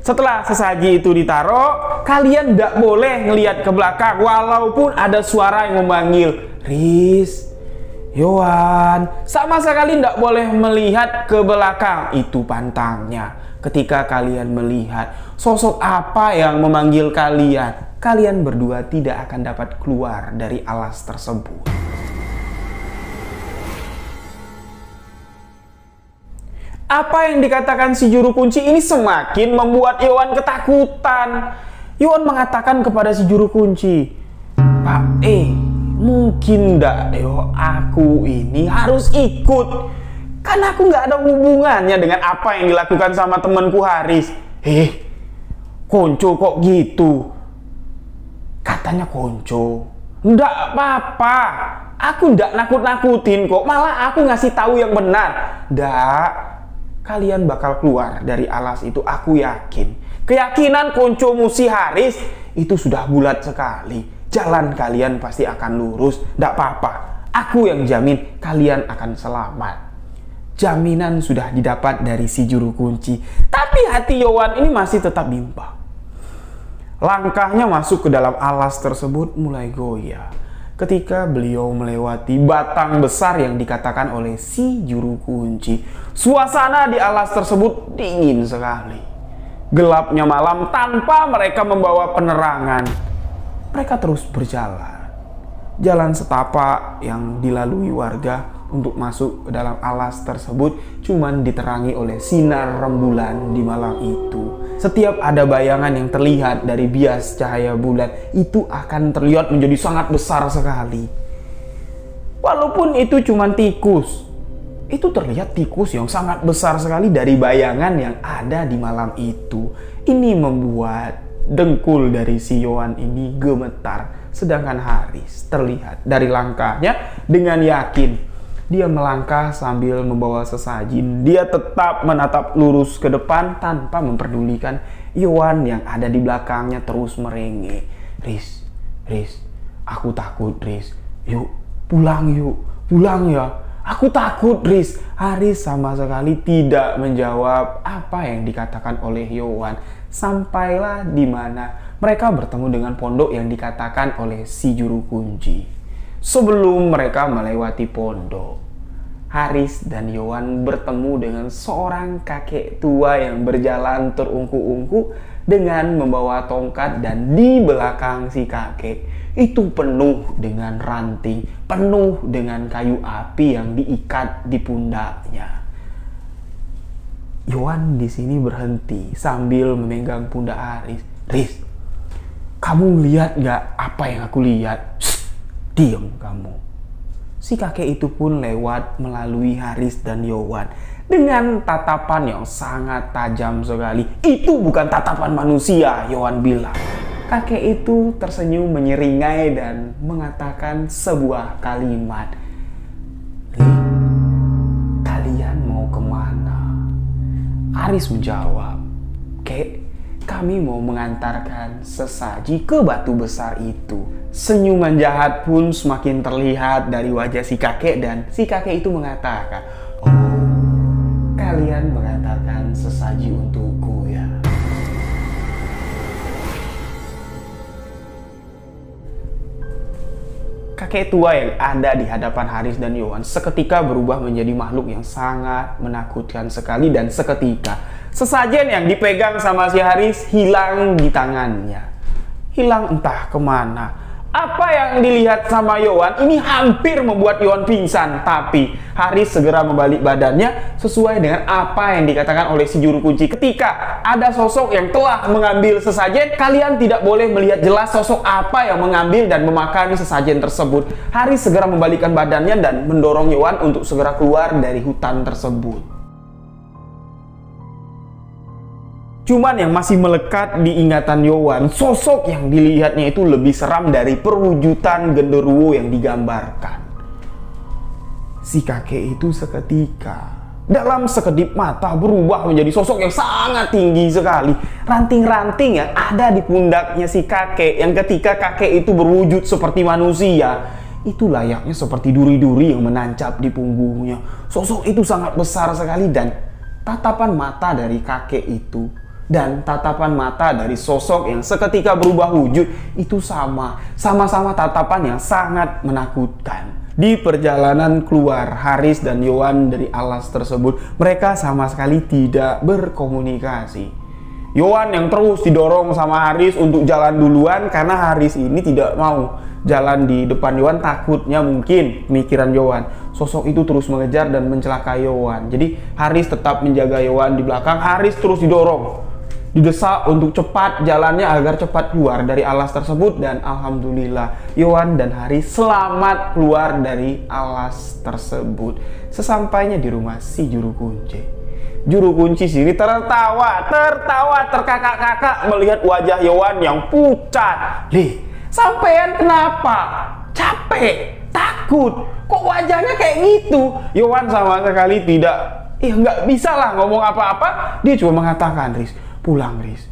setelah sesaji itu ditaruh, kalian tidak boleh ngelihat ke belakang. Walaupun ada suara yang memanggil, Riz, Yohan, sama sekali tidak boleh melihat ke belakang. Itu pantangnya. Ketika kalian melihat sosok apa yang memanggil kalian, kalian berdua tidak akan dapat keluar dari alas tersebut. Apa yang dikatakan si juru kunci ini semakin membuat Yohan ketakutan. Yohan mengatakan kepada si juru kunci, Pak, mungkin ndak yo aku ini harus ikut, karena aku nggak ada hubungannya dengan apa yang dilakukan sama temanku Haris. Konco kok gitu? Katanya konco. Ndak apa-apa, aku ndak nakut-nakutin kok, malah aku ngasih tahu yang benar. Ndak, kalian bakal keluar dari alas itu, aku yakin. Keyakinan koncomu si Haris itu sudah bulat sekali. Jalan kalian pasti akan lurus, tidak apa-apa. Aku yang jamin kalian akan selamat. Jaminan sudah didapat dari si juru kunci. Tapi hati Yohan ini masih tetap bimbang. Langkahnya masuk ke dalam alas tersebut mulai goyah ketika beliau melewati batang besar yang dikatakan oleh si juru kunci. Suasana di alas tersebut dingin sekali. Gelapnya malam tanpa mereka membawa penerangan. Mereka terus berjalan. Jalan setapak yang dilalui warga untuk masuk ke dalam alas tersebut cuman diterangi oleh sinar rembulan di malam itu. Setiap ada bayangan yang terlihat dari bias cahaya bulan, itu akan terlihat menjadi sangat besar sekali. Walaupun itu cuman tikus, itu terlihat tikus yang sangat besar sekali dari bayangan yang ada di malam itu. Ini membuat dengkul dari si Yohan ini gemetar. Sedangkan Haris terlihat dari langkahnya dengan yakin. Dia melangkah sambil membawa sesaji. Dia tetap menatap lurus ke depan tanpa memperdulikan Yohan yang ada di belakangnya terus merengek. Riz, aku takut, Riz. Yuk, pulang ya. Aku takut, Riz. Haris sama sekali tidak menjawab apa yang dikatakan oleh Yohan. Sampailah di mana mereka bertemu dengan pondok yang dikatakan oleh si juru kunci. Sebelum mereka melewati pondok, Haris dan Yohan bertemu dengan seorang kakek tua yang berjalan terungku-ungku dengan membawa tongkat, dan di belakang si kakek itu penuh dengan ranting, penuh dengan kayu api yang diikat di pundaknya. Yohan di sini berhenti sambil memegang pundak Haris. Riz, kamu lihat nggak apa yang aku lihat? Diam kamu. Si kakek itu pun lewat melalui Haris dan Yohan dengan tatapan yang sangat tajam sekali. Itu bukan tatapan manusia, Yohan bilang. Kakek itu tersenyum menyeringai dan mengatakan sebuah kalimat. Kalian mau kemana? Haris menjawab, Kek, kami mau mengantarkan sesaji ke batu besar itu. Senyuman jahat pun semakin terlihat dari wajah si kakek, dan si kakek itu mengatakan, oh, kalian mengantarkan sesaji untukku ya. Kakek tua yang ada di hadapan Haris dan Yohan seketika berubah menjadi makhluk yang sangat menakutkan sekali, dan seketika sesajen yang dipegang sama si Haris hilang di tangannya. Hilang entah kemana. Apa yang dilihat sama Yohan ini hampir membuat Yohan pingsan, tapi Haris segera membalik badannya sesuai dengan apa yang dikatakan oleh si juru kunci. Ketika ada sosok yang telah mengambil sesajen, kalian tidak boleh melihat jelas sosok apa yang mengambil dan memakan sesajen tersebut. Haris segera membalikkan badannya dan mendorong Yohan untuk segera keluar dari hutan tersebut. Cuman yang masih melekat di ingatan Yohan, sosok yang dilihatnya itu lebih seram dari perwujudan genderuwo yang digambarkan. Si kakek itu seketika, dalam sekedip mata, berubah menjadi sosok yang sangat tinggi sekali. Ranting-ranting yang ada di pundaknya si kakek, yang ketika kakek itu berwujud seperti manusia, itu layaknya seperti duri-duri yang menancap di punggungnya. Sosok itu sangat besar sekali, dan tatapan mata dari kakek itu dan tatapan mata dari sosok yang seketika berubah wujud itu sama-sama tatapan yang sangat menakutkan. Di perjalanan keluar Haris dan Yohan dari alas tersebut, mereka sama sekali tidak berkomunikasi. Yohan yang terus didorong sama Haris untuk jalan duluan karena Haris ini tidak mau jalan di depan Yohan, takutnya mungkin pemikiran Yohan sosok itu terus mengejar dan mencelakai Yohan. Jadi Haris tetap menjaga Yohan di belakang. Haris terus didorong, didesak untuk cepat jalannya agar cepat keluar dari alas tersebut, dan alhamdulillah Yohan dan Haris selamat keluar dari alas tersebut. Sesampainya di rumah si juru kunci sini tertawa terkakak-kakak melihat wajah Yohan yang pucat. Sampean kenapa? Capek? Takut? Kok wajahnya kayak gitu? Yohan sama sekali tidak, nggak bisa lah ngomong apa-apa. Dia cuma mengatakan, Riz, pulang Riz,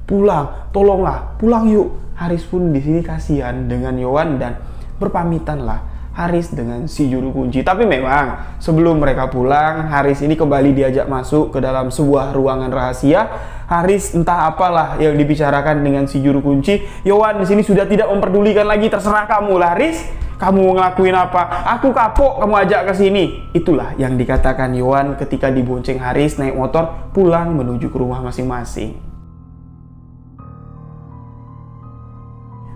pulang, tolonglah, pulang yuk. Haris pun di sini kasihan dengan Yohan dan berpamitanlah Haris dengan si juru kunci. Tapi memang sebelum mereka pulang, Haris ini kembali diajak masuk ke dalam sebuah ruangan rahasia. Haris entah apalah yang dibicarakan dengan si juru kunci. Yohan di sini sudah tidak memperdulikan lagi, terserah kamu lah Haris. Kamu ngelakuin apa? Aku kapok kamu ajak ke sini. Itulah yang dikatakan Yohan ketika dibonceng Haris naik motor pulang menuju ke rumah masing-masing.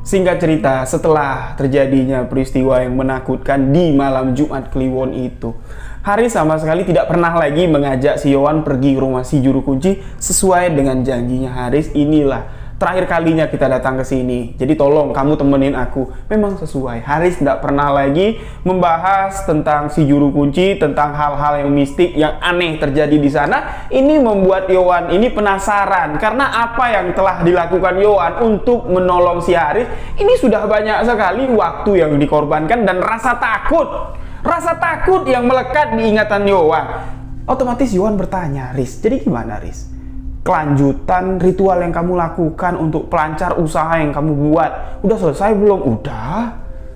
Singkat cerita, setelah terjadinya peristiwa yang menakutkan di malam Jumat Kliwon itu, Haris sama sekali tidak pernah lagi mengajak si Yohan pergi ke rumah si juru kunci. Sesuai dengan janjinya Haris, inilah terakhir kalinya kita datang ke sini. Jadi tolong kamu temenin aku. Memang sesuai. Haris tidak pernah lagi membahas tentang si juru kunci, tentang hal-hal yang mistik, yang aneh terjadi di sana. Ini membuat Yohan ini penasaran karena apa yang telah dilakukan Yohan untuk menolong si Haris. Ini sudah banyak sekali waktu yang dikorbankan dan rasa takut yang melekat di ingatan Yohan. Otomatis Yohan bertanya, Riz, jadi gimana Riz? Kelanjutan ritual yang kamu lakukan untuk pelancar usaha yang kamu buat udah selesai belum?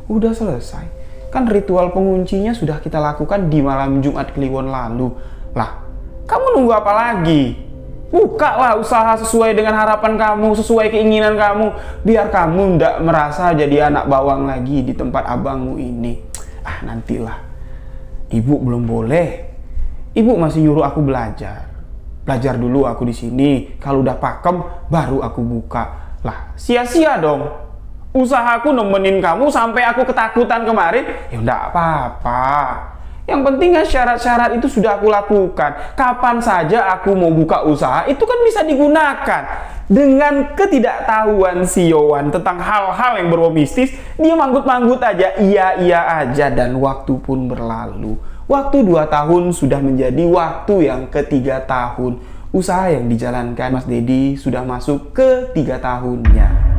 Udah selesai. Kan ritual penguncinya sudah kita lakukan di malam Jumat Kliwon lalu. Lah, kamu nunggu apa lagi? Bukalah usaha sesuai dengan harapan kamu, sesuai keinginan kamu, biar kamu ndak merasa jadi anak bawang lagi di tempat abangmu ini. Nantilah. Ibu belum boleh. Ibu masih nyuruh aku belajar. Belajar dulu aku di sini. Kalau udah pakem, baru aku buka. Lah, sia-sia dong. Usahaku nemenin kamu sampai aku ketakutan kemarin. Ya udah apa-apa. Yang penting kan syarat-syarat itu sudah aku lakukan. Kapan saja aku mau buka usaha, itu kan bisa digunakan. Dengan ketidaktahuan si Yowan tentang hal-hal yang berbau mistis, dia manggut-manggut aja, iya-iya aja, dan waktu pun berlalu. Waktu 2 tahun sudah menjadi waktu yang ke-3 tahun. Usaha yang dijalankan Mas Dedi sudah masuk ke 3 tahunnya.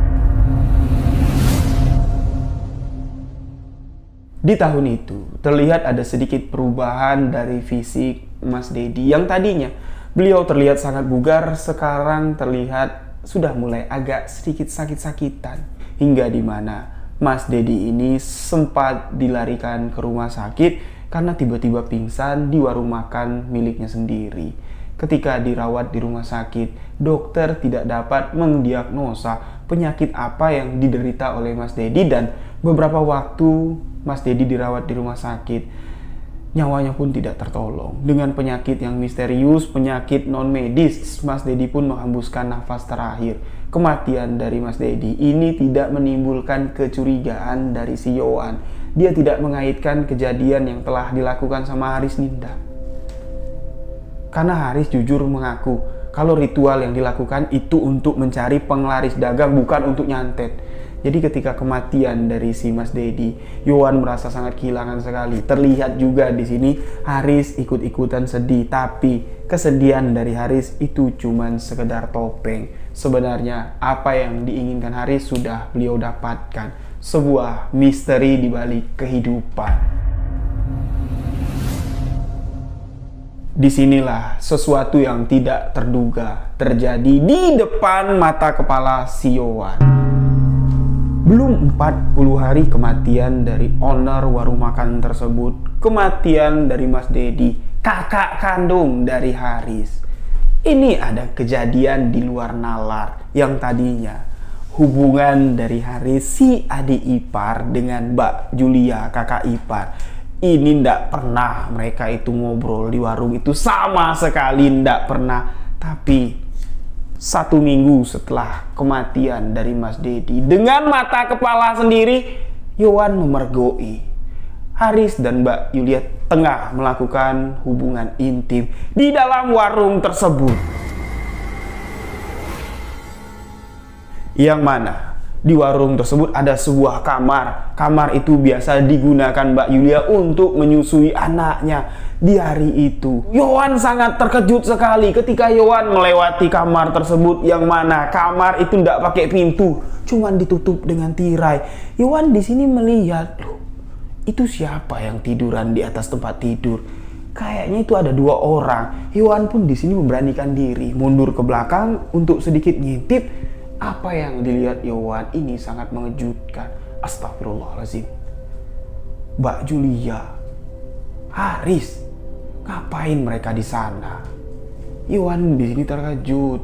Di tahun itu, terlihat ada sedikit perubahan dari fisik Mas Dedi yang tadinya beliau terlihat sangat bugar, sekarang terlihat sudah mulai agak sedikit sakit-sakitan. Hingga di mana Mas Dedi ini sempat dilarikan ke rumah sakit karena tiba-tiba pingsan di warung makan miliknya sendiri. Ketika dirawat di rumah sakit, dokter tidak dapat mendiagnosa penyakit apa yang diderita oleh Mas Dedi, dan beberapa waktu Mas Dedi dirawat di rumah sakit, nyawanya pun tidak tertolong. Dengan penyakit yang misterius, penyakit non-medis, Mas Dedi pun menghembuskan nafas terakhir. Kematian dari Mas Dedi ini tidak menimbulkan kecurigaan dari si Yowan. Dia tidak mengaitkan kejadian yang telah dilakukan sama Haris Ninda. Karena Haris jujur mengaku kalau ritual yang dilakukan itu untuk mencari penglaris dagang, bukan untuk nyantet. Jadi ketika kematian dari si Mas Dedi, Yowan merasa sangat kehilangan sekali. Terlihat juga di sini Haris ikut-ikutan sedih, tapi kesedihan dari Haris itu cuman sekedar topeng. Sebenarnya apa yang diinginkan Haris sudah beliau dapatkan, sebuah misteri di balik kehidupan. Disinilah sesuatu yang tidak terduga terjadi di depan mata kepala si Yowan. Belum 40 hari kematian dari owner warung makan tersebut, kematian dari Mas Dedi, kakak kandung dari Haris. Ini ada kejadian di luar nalar yang tadinya hubungan dari Haris si adik ipar dengan Mbak Julia kakak ipar. Ini ndak pernah mereka itu ngobrol di warung itu, sama sekali ndak pernah. Tapi 1 minggu setelah kematian dari Mas Dedi, dengan mata kepala sendiri, Yowan memergoi Haris dan Mbak Julia tengah melakukan hubungan intim di dalam warung tersebut. Yang mana di warung tersebut ada sebuah kamar. Kamar itu biasa digunakan Mbak Julia untuk menyusui anaknya. Di hari itu, Yowan sangat terkejut sekali ketika Yowan melewati kamar tersebut, yang mana kamar itu tidak pakai pintu, cuman ditutup dengan tirai. Yowan di sini melihat, loh, itu siapa yang tiduran di atas tempat tidur? Kayaknya itu ada 2 orang. Yowan pun di sini memberanikan diri mundur ke belakang untuk sedikit ngintip. Apa yang dilihat Yowan ini sangat mengejutkan. Astagfirullahaladzim. Mbak Julia, Haris, ngapain mereka di sana? Yowan di sini terkejut.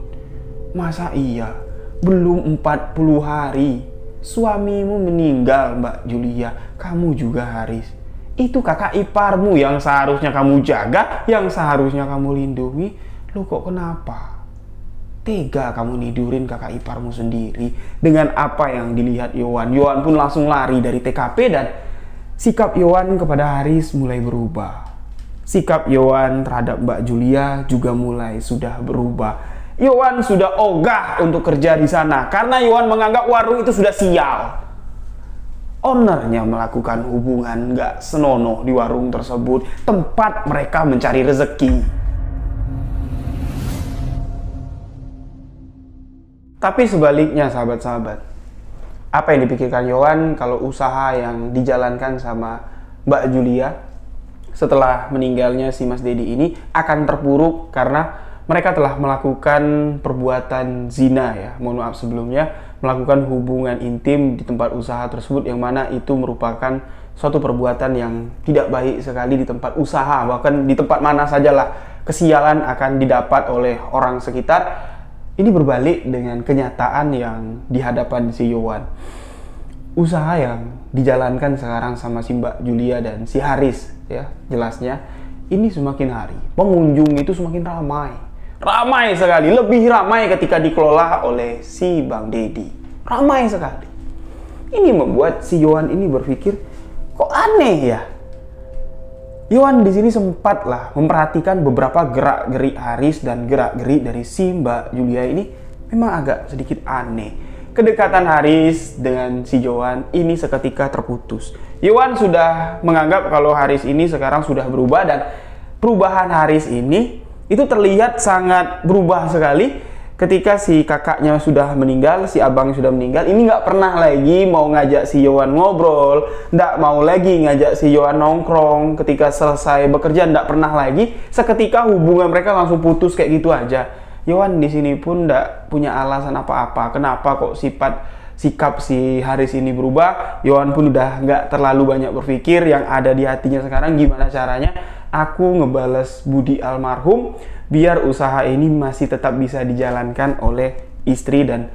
Masa iya belum 40 hari suamimu meninggal, Mbak Julia? Kamu juga Haris. Itu kakak iparmu yang seharusnya kamu jaga, yang seharusnya kamu lindungi. Loh, kok kenapa tega kamu nidurin kakak iparmu sendiri? Dengan apa yang dilihat Yowan, Yowan pun langsung lari dari TKP, dan sikap Yowan kepada Haris mulai berubah. Sikap Yowan terhadap Mbak Julia juga mulai sudah berubah. Yowan sudah ogah untuk kerja di sana karena Yowan menganggap warung itu sudah sial. Ownernya melakukan hubungan gak senonoh di warung tersebut, tempat mereka mencari rezeki. Tapi sebaliknya sahabat-sahabat, apa yang dipikirkan Yowan kalau usaha yang dijalankan sama Mbak Julia setelah meninggalnya si Mas Dedi ini akan terpuruk karena mereka telah melakukan perbuatan zina, ya, mohon maaf sebelumnya, melakukan hubungan intim di tempat usaha tersebut, yang mana itu merupakan suatu perbuatan yang tidak baik sekali di tempat usaha. Bahkan di tempat mana sajalah kesialan akan didapat oleh orang sekitar. Ini berbalik dengan kenyataan yang di hadapan si Yowan. Usaha yang dijalankan sekarang sama si Mbak Julia dan si Haris, ya, jelasnya ini semakin hari pengunjung itu semakin ramai. Ramai sekali, lebih ramai ketika dikelola oleh si Bang Deddy. Ramai sekali. Ini membuat si Yohan ini berpikir, kok aneh ya? Yohan di sini sempatlah memperhatikan beberapa gerak-gerik Haris dan gerak-gerik dari si Mbak Julia ini memang agak sedikit aneh. Kedekatan Haris dengan si Yohan ini seketika terputus. Yohan sudah menganggap kalau Haris ini sekarang sudah berubah, dan perubahan Haris ini itu terlihat sangat berubah sekali ketika si kakaknya sudah meninggal, si abangnya sudah meninggal. Ini nggak pernah lagi mau ngajak si Yohan ngobrol, nggak mau lagi ngajak si Yohan nongkrong. Ketika selesai bekerja, nggak pernah lagi. Seketika hubungan mereka langsung putus kayak gitu aja. Yohan di sini pun nggak punya alasan apa-apa. Kenapa kok sikap si Haris ini berubah? Yohan pun udah nggak terlalu banyak berpikir. Yang ada di hatinya sekarang, gimana caranya aku ngebales budi almarhum biar usaha ini masih tetap bisa dijalankan oleh istri, dan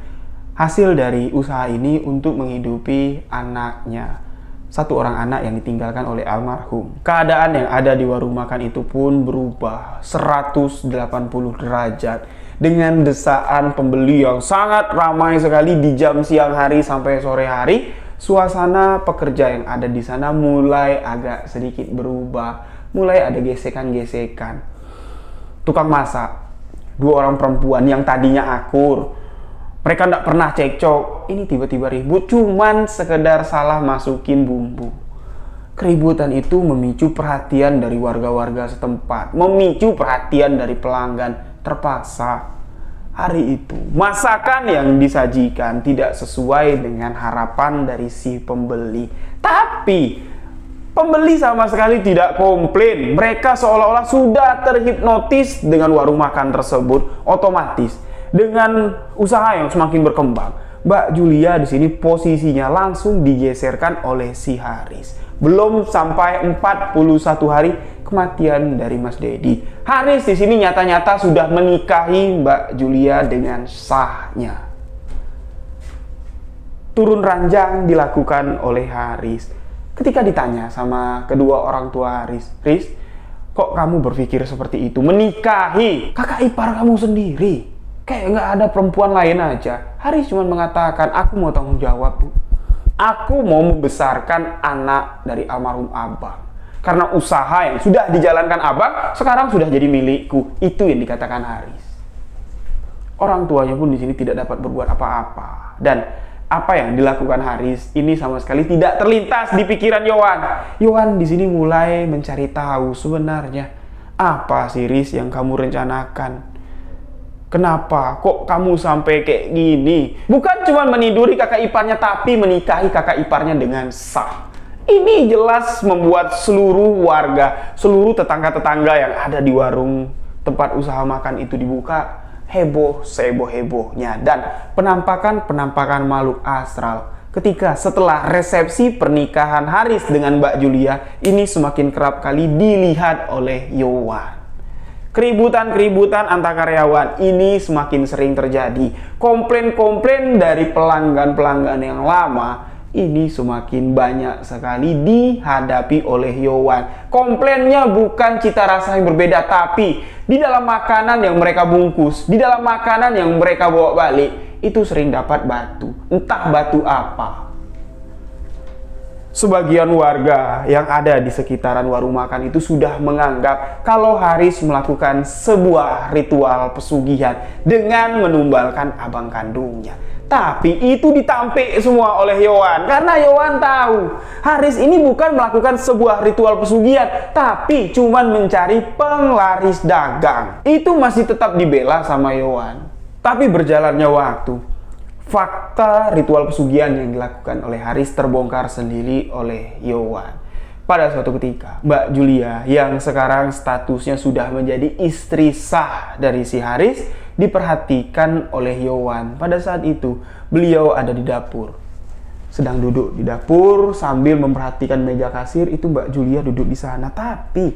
hasil dari usaha ini untuk menghidupi anaknya. Satu orang anak yang ditinggalkan oleh almarhum. Keadaan yang ada di warung makan itu pun berubah 180 derajat dengan desaan pembeli yang sangat ramai sekali di jam siang hari sampai sore hari. Suasana pekerja yang ada di sana mulai agak sedikit berubah, mulai ada gesekan-gesekan. Tukang masak, 2 orang perempuan yang tadinya akur, mereka tidak pernah cekcok, ini tiba-tiba ribut cuman sekedar salah masukin bumbu. Keributan itu memicu perhatian dari warga-warga setempat, memicu perhatian dari pelanggan. Terpaksa hari itu masakan yang disajikan tidak sesuai dengan harapan dari si pembeli. Tapi pembeli sama sekali tidak komplain. Mereka seolah-olah sudah terhipnotis dengan warung makan tersebut. Otomatis dengan usaha yang semakin berkembang, Mbak Julia di sini posisinya langsung digeserkan oleh si Haris. Belum sampai 41 hari kematian dari Mas Deddy, Haris di sini nyata-nyata sudah menikahi Mbak Julia dengan sahnya. Turun ranjang dilakukan oleh Haris. Ketika ditanya sama kedua orang tua Haris, "Riz, kok kamu berpikir seperti itu? Menikahi kakak ipar kamu sendiri? Kayak nggak ada perempuan lain aja." Haris cuma mengatakan, "Aku mau tanggung jawab, Bu. Aku mau membesarkan anak dari almarhum Abang. Karena usaha yang sudah dijalankan Abang, sekarang sudah jadi milikku." Itu yang dikatakan Haris. Orang tuanya pun di sini tidak dapat berbuat apa-apa. Dan apa yang dilakukan Haris ini sama sekali tidak terlintas di pikiran Yohan. Yohan di sini mulai mencari tahu sebenarnya apa sih, Riz, yang kamu rencanakan. Kenapa kok kamu sampai kayak gini? Bukan cuma meniduri kakak iparnya, tapi menikahi kakak iparnya dengan sah. Ini jelas membuat seluruh warga, seluruh tetangga-tetangga yang ada di warung tempat usaha makan itu dibuka heboh seheboh-hebohnya, dan penampakan makhluk astral ketika setelah resepsi pernikahan Haris dengan Mbak Julia ini semakin kerap kali dilihat oleh Yohan. Keributan-keributan antar karyawan ini semakin sering terjadi. Komplain-komplain dari pelanggan-pelanggan yang lama ini semakin banyak sekali dihadapi oleh Yohan. Komplainnya bukan cita rasa yang berbeda, tapi di dalam makanan yang mereka bungkus, di dalam makanan yang mereka bawa balik, itu sering dapat batu. Entah batu apa. Sebagian warga yang ada di sekitaran warung makan itu sudah menganggap kalau Haris melakukan sebuah ritual pesugihan dengan menumbalkan abang kandungnya. Tapi itu ditampik semua oleh Yohan, karena Yohan tahu Haris ini bukan melakukan sebuah ritual pesugihan, tapi cuman mencari penglaris dagang. Itu masih tetap dibela sama Yohan. Tapi berjalannya waktu, fakta ritual pesugihan yang dilakukan oleh Haris terbongkar sendiri oleh Yohan. Pada suatu ketika, Mbak Julia yang sekarang statusnya sudah menjadi istri sah dari si Haris diperhatikan oleh Yohan. Pada saat itu, beliau ada di dapur. Sedang duduk di dapur sambil memperhatikan meja kasir, itu Mbak Julia duduk di sana. Tapi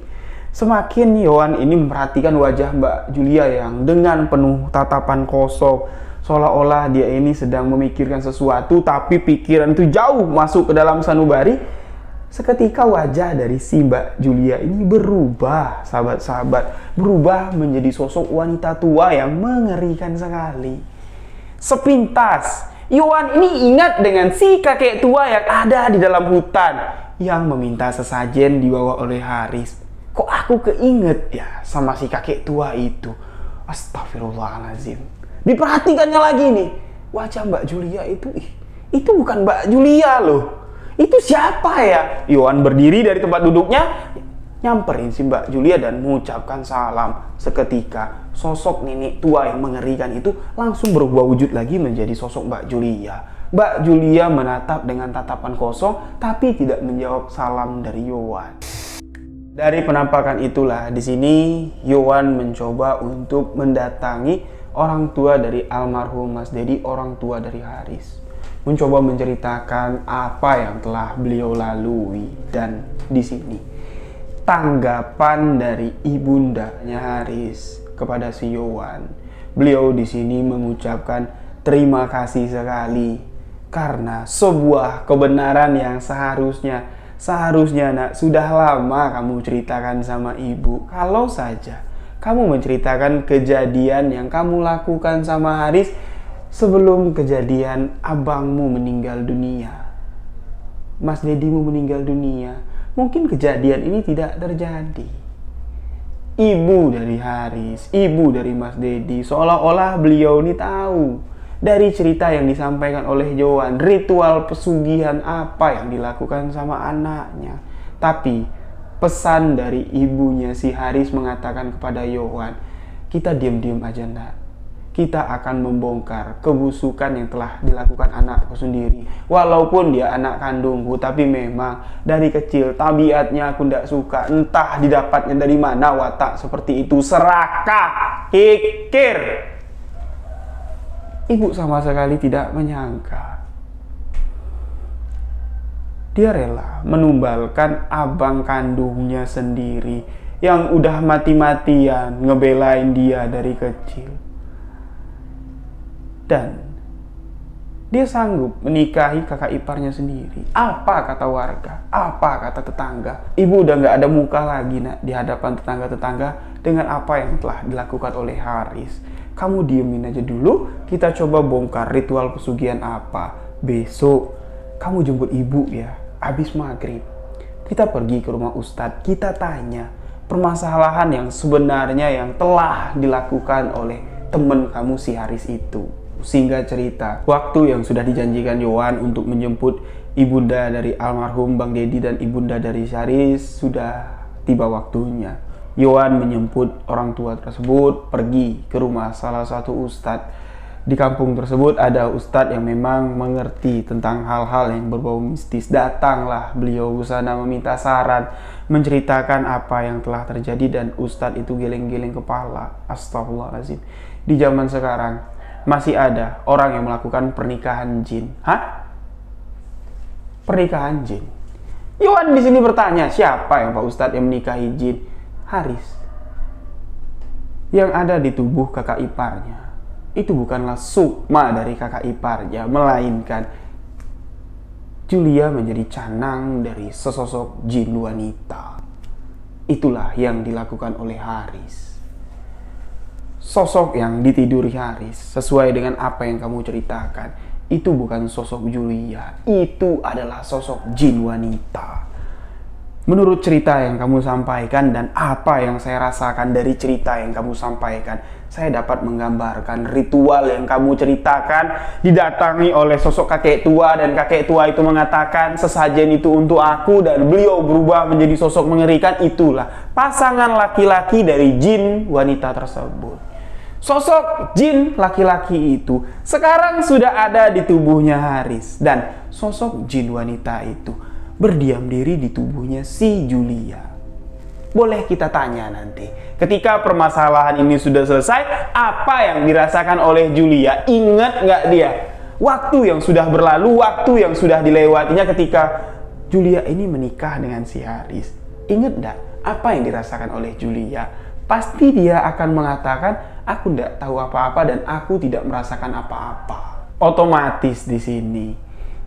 semakin Yohan ini memperhatikan wajah Mbak Julia yang dengan penuh tatapan kosong, seolah-olah dia ini sedang memikirkan sesuatu, tapi pikiran itu jauh masuk ke dalam sanubari. seketika wajah dari si Mbak Julia ini berubah, sahabat-sahabat. Berubah menjadi sosok wanita tua yang mengerikan sekali. Sepintas, Yohan ini ingat dengan si kakek tua yang ada di dalam hutan, yang meminta sesajen dibawa oleh Haris. Kok aku keinget ya sama si kakek tua itu. Astagfirullahaladzim. Diperhatikannya lagi nih, wajah Mbak Julia itu bukan Mbak Julia loh. Itu siapa ya? Yohan berdiri dari tempat duduknya, nyamperin si Mbak Julia dan mengucapkan salam. Seketika sosok nenek tua yang mengerikan itu langsung berubah wujud lagi menjadi sosok Mbak Julia. Mbak Julia menatap dengan tatapan kosong tapi tidak menjawab salam dari Yohan. Dari penampakan itulah di sini Yohan mencoba untuk mendatangi orang tua dari almarhum Mas Dedi, orang tua dari Haris. Mencoba menceritakan apa yang telah beliau lalui, dan di sini tanggapan dari ibundanya Haris kepada si Yohan. Beliau di sini mengucapkan terima kasih sekali karena sebuah kebenaran yang seharusnya nak, sudah lama kamu ceritakan sama ibu. Kalau saja kamu menceritakan kejadian yang kamu lakukan sama Haris sebelum kejadian abangmu meninggal dunia, Mas Dedimu meninggal dunia, mungkin kejadian ini tidak terjadi. Ibu dari Haris, ibu dari Mas Dedi, seolah-olah beliau ini tahu dari cerita yang disampaikan oleh Yohan, ritual pesugihan apa yang dilakukan sama anaknya. Tapi pesan dari ibunya si Haris mengatakan kepada Yohan, kita diam-diam aja nak. Kita akan membongkar kebusukan yang telah dilakukan anakku sendiri. Walaupun dia anak kandungku, tapi memang dari kecil tabiatnya aku tidak suka. Entah didapatnya dari mana watak seperti itu, serakah, kikir. Ibu sama sekali tidak menyangka. Dia rela menumbalkan abang kandungnya sendiri yang udah mati-matian ngebelain dia dari kecil. Dan dia sanggup menikahi kakak iparnya sendiri. Apa kata warga? Apa kata tetangga? Ibu udah gak ada muka lagi nak di hadapan tetangga-tetangga dengan apa yang telah dilakukan oleh Haris. Kamu diemin aja dulu, kita coba bongkar ritual pesugihan apa. Besok kamu jemput ibu ya, habis maghrib. Kita pergi ke rumah Ustadz, kita tanya permasalahan yang sebenarnya yang telah dilakukan oleh temen kamu si Haris itu. Singkat cerita, waktu yang sudah dijanjikan Yohan untuk menjemput ibunda dari almarhum Bang Dedi dan ibunda dari Haris sudah tiba waktunya. Yohan menjemput orang tua tersebut pergi ke rumah salah satu ustadz. Di kampung tersebut ada ustadz yang memang mengerti tentang hal-hal yang berbau mistis. Datanglah beliau ke sana meminta saran, menceritakan apa yang telah terjadi, dan ustadz itu geleng-geleng kepala. Astagfirullahaladzim. Di zaman sekarang masih ada orang yang melakukan pernikahan jin. Hah? Pernikahan jin? Yohan di sini bertanya, siapa yang Pak Ustadz yang menikahi jin? Haris. Yang ada di tubuh kakak iparnya itu bukanlah sukma dari kakak iparnya, melainkan Julia menjadi canang dari sesosok jin wanita. Itulah yang dilakukan oleh Haris. Sosok yang ditiduri Haris, sesuai dengan apa yang kamu ceritakan, itu bukan sosok Julia, itu adalah sosok jin wanita. Menurut cerita yang kamu sampaikan dan apa yang saya rasakan dari cerita yang kamu sampaikan, saya dapat menggambarkan ritual yang kamu ceritakan didatangi oleh sosok kakek tua, dan kakek tua itu mengatakan sesajen itu untuk aku, dan beliau berubah menjadi sosok mengerikan. Itulah pasangan laki-laki dari jin wanita tersebut. Sosok jin laki-laki itu sekarang sudah ada di tubuhnya Haris, dan sosok jin wanita itu berdiam diri di tubuhnya si Julia. Boleh kita tanya nanti, ketika permasalahan ini sudah selesai, apa yang dirasakan oleh Julia? Ingat nggak dia? Waktu yang sudah berlalu, waktu yang sudah dilewatinya ketika Julia ini menikah dengan si Haris. Ingat nggak apa yang dirasakan oleh Julia? Pasti dia akan mengatakan, aku tidak tahu apa-apa dan aku tidak merasakan apa-apa. Otomatis di sini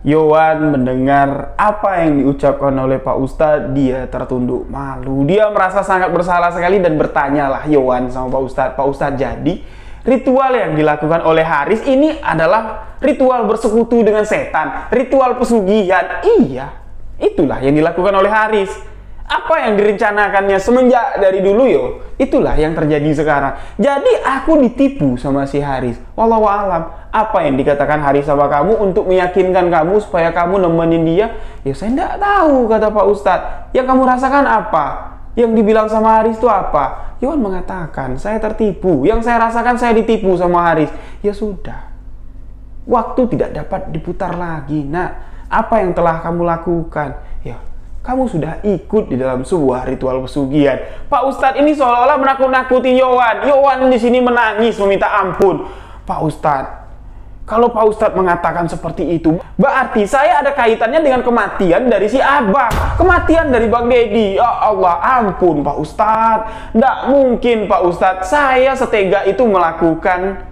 Yowan mendengar apa yang diucapkan oleh Pak Ustadz, dia tertunduk malu. Dia merasa sangat bersalah sekali dan bertanyalah Yowan sama Pak Ustadz, jadi ritual yang dilakukan oleh Haris ini adalah ritual bersekutu dengan setan, ritual pesugihan. Iya, itulah yang dilakukan oleh Haris. Apa yang direncanakannya semenjak dari dulu itulah yang terjadi sekarang. Jadi aku ditipu sama si Haris. Wallahu alam. Apa yang dikatakan Haris sama kamu untuk meyakinkan kamu supaya kamu nemenin dia? Ya saya tidak tahu, kata Pak Ustadz. Yang kamu rasakan apa? Yang dibilang sama Haris itu apa? Yowan mengatakan, saya tertipu. Yang saya rasakan saya ditipu sama Haris. Ya sudah. Waktu tidak dapat diputar lagi. Nah, apa yang telah kamu lakukan? Ya, kamu sudah ikut di dalam sebuah ritual pesugihan. Pak Ustadz ini seolah-olah menakut-nakuti Yowan. Yowan di sini menangis meminta ampun. Pak Ustadz, kalau Pak Ustadz mengatakan seperti itu, berarti saya ada kaitannya dengan kematian dari si Abang, kematian dari Bang Deddy. Ya Allah, ampun Pak Ustadz. Nggak mungkin Pak Ustadz, saya setega itu melakukan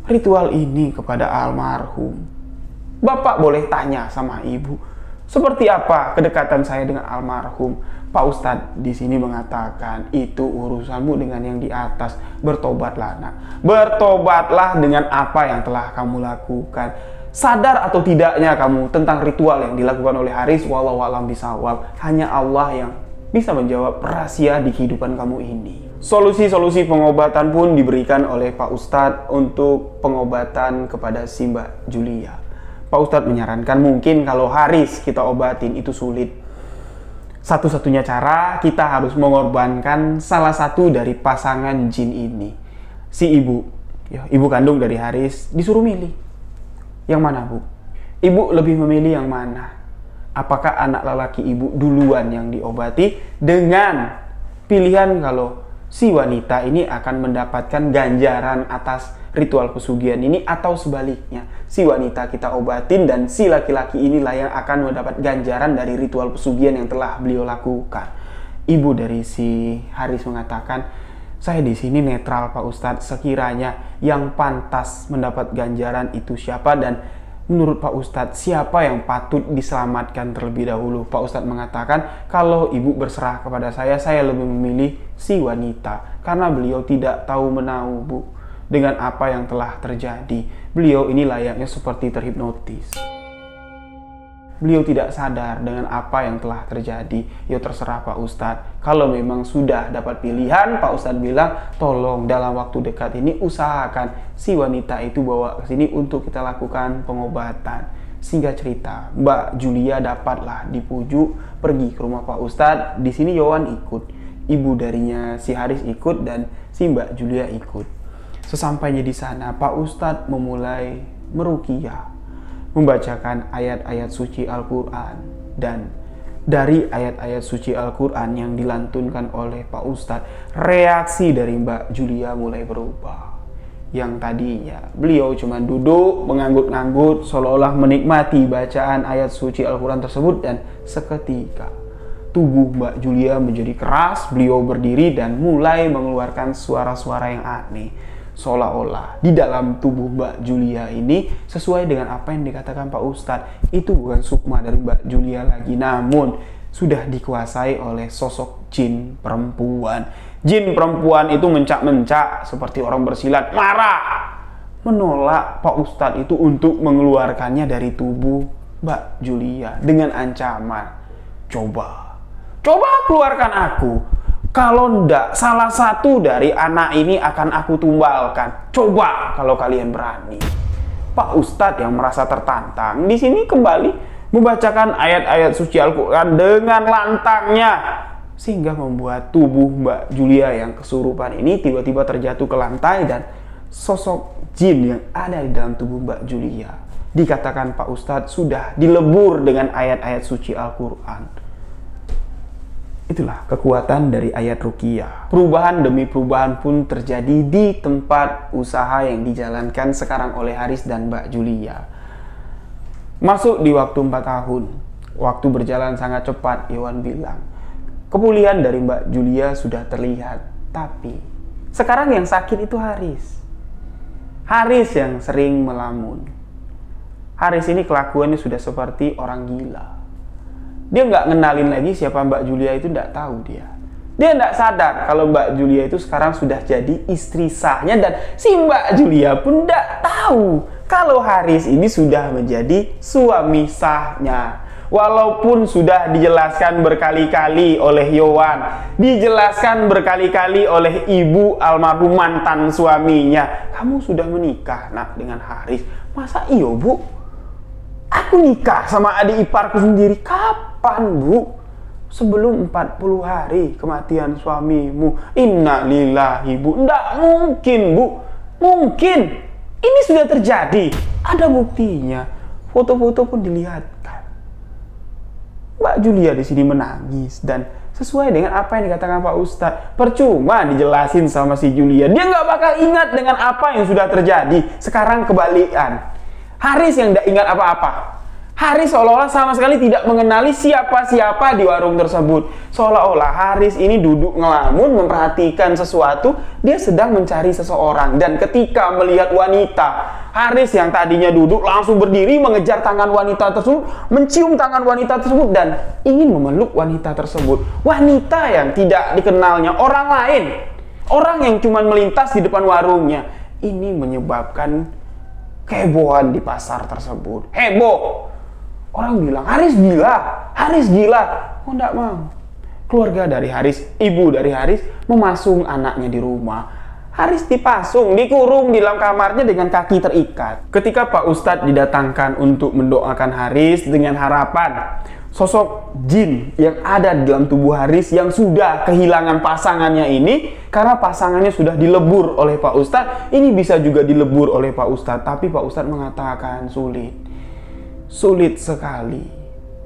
ritual ini kepada almarhum. Bapak boleh tanya sama ibu, seperti apa kedekatan saya dengan almarhum? Pak Ustadz di sini mengatakan itu urusanmu dengan yang di atas. Bertobatlah nak, bertobatlah dengan apa yang telah kamu lakukan. Sadar atau tidaknya kamu tentang ritual yang dilakukan oleh Haris, wallahu a'lam bishawab. Hanya Allah yang bisa menjawab rahasia di kehidupan kamu ini. Solusi-solusi pengobatan pun diberikan oleh Pak Ustadz untuk pengobatan kepada si Mbak Julia. Pak Ustadz menyarankan mungkin kalau Haris kita obatin itu sulit. Satu-satunya cara kita harus mengorbankan salah satu dari pasangan jin ini. Si ibu, ibu kandung dari Haris disuruh milih. Yang mana bu? Ibu lebih memilih yang mana? Apakah anak lelaki ibu duluan yang diobati dengan pilihan kalau si wanita ini akan mendapatkan ganjaran atas ritual pesugihan ini, atau sebaliknya si wanita kita obatin dan si laki-laki inilah yang akan mendapat ganjaran dari ritual pesugihan yang telah beliau lakukan. Ibu dari si Haris mengatakan, saya di sini netral Pak Ustadz, sekiranya yang pantas mendapat ganjaran itu siapa, dan menurut Pak Ustadz siapa yang patut diselamatkan terlebih dahulu. Pak Ustadz mengatakan kalau ibu berserah kepada saya lebih memilih si wanita karena beliau tidak tahu menahu bu dengan apa yang telah terjadi. Beliau ini layaknya seperti terhipnotis. Beliau tidak sadar dengan apa yang telah terjadi. Ya terserah Pak Ustadz. Kalau memang sudah dapat pilihan, Pak Ustadz bilang, tolong dalam waktu dekat ini usahakan si wanita itu bawa ke sini untuk kita lakukan pengobatan. Singkat cerita, Mbak Julia dapatlah dipujuk pergi ke rumah Pak Ustadz. Di sini Yowan ikut, ibu darinya si Haris ikut, dan si Mbak Julia ikut. Sesampainya di sana, Pak Ustadz memulai meruqyah, membacakan ayat-ayat suci Al-Quran. Dan dari ayat-ayat suci Al-Quran yang dilantunkan oleh Pak Ustadz, reaksi dari Mbak Julia mulai berubah. Yang tadinya beliau cuma duduk menganggut-nganggut seolah-olah menikmati bacaan ayat suci Al-Quran tersebut, dan seketika tubuh Mbak Julia menjadi keras. Beliau berdiri dan mulai mengeluarkan suara-suara yang aneh, seolah-olah di dalam tubuh Mbak Julia ini sesuai dengan apa yang dikatakan Pak Ustadz, itu bukan sukma dari Mbak Julia lagi, namun sudah dikuasai oleh sosok jin perempuan. Jin perempuan itu mencak-mencak seperti orang bersilat, marah, menolak Pak Ustadz itu untuk mengeluarkannya dari tubuh Mbak Julia dengan ancaman, coba keluarkan aku. Kalau ndak, salah satu dari anak ini akan aku tumbalkan. Coba kalau kalian berani. Pak Ustadz yang merasa tertantang di sini kembali membacakan ayat-ayat suci Al-Quran dengan lantangnya, sehingga membuat tubuh Mbak Julia yang kesurupan ini tiba-tiba terjatuh ke lantai, dan sosok jin yang ada di dalam tubuh Mbak Julia dikatakan Pak Ustadz sudah dilebur dengan ayat-ayat suci Al-Quran. Itulah kekuatan dari ayat ruqyah. Perubahan demi perubahan pun terjadi di tempat usaha yang dijalankan sekarang oleh Haris dan Mbak Julia. Masuk di waktu 4 tahun. Waktu berjalan sangat cepat, Yowan bilang. Kepulihan dari Mbak Julia sudah terlihat. Tapi sekarang yang sakit itu Haris. Haris yang sering melamun. Haris ini kelakuannya sudah seperti orang gila. Dia nggak ngenalin lagi siapa Mbak Julia itu, nggak tahu dia. Dia nggak sadar kalau Mbak Julia itu sekarang sudah jadi istri sahnya, dan si Mbak Julia pun nggak tahu kalau Haris ini sudah menjadi suami sahnya. Walaupun sudah dijelaskan berkali-kali oleh Yowan, dijelaskan berkali-kali oleh ibu almarhum mantan suaminya, kamu sudah menikah nak dengan Haris. Masa iyo bu? Aku nikah sama adik iparku sendiri. Kapan bu? Sebelum 40 hari kematian suamimu. Innalillahi bu. Nggak mungkin bu. Mungkin. Ini sudah terjadi. Ada buktinya. Foto-foto pun dilihatkan. Mbak Julia di sini menangis, dan sesuai dengan apa yang dikatakan Pak Ustadz, percuma dijelasin sama si Julia. Dia nggak bakal ingat dengan apa yang sudah terjadi. Sekarang kebalikan. Haris yang nggak ingat apa-apa. Haris seolah-olah sama sekali tidak mengenali siapa-siapa di warung tersebut. Seolah-olah Haris ini duduk ngelamun memperhatikan sesuatu. Dia sedang mencari seseorang. Dan ketika melihat wanita, Haris yang tadinya duduk langsung berdiri mengejar tangan wanita tersebut, mencium tangan wanita tersebut, dan ingin memeluk wanita tersebut. Wanita yang tidak dikenalnya, orang lain. Orang yang cuma melintas di depan warungnya. Ini menyebabkan kehebohan di pasar tersebut. Heboh. Orang bilang, Haris gila, Haris gila. Oh, enggak mau. Keluarga dari Haris, ibu dari Haris, memasung anaknya di rumah. Haris dipasung, dikurung di dalam kamarnya dengan kaki terikat. Ketika Pak Ustadz didatangkan untuk mendoakan Haris dengan harapan sosok jin yang ada di dalam tubuh Haris yang sudah kehilangan pasangannya ini, karena pasangannya sudah dilebur oleh Pak Ustadz, ini bisa juga dilebur oleh Pak Ustadz. Tapi Pak Ustadz mengatakan sulit sekali.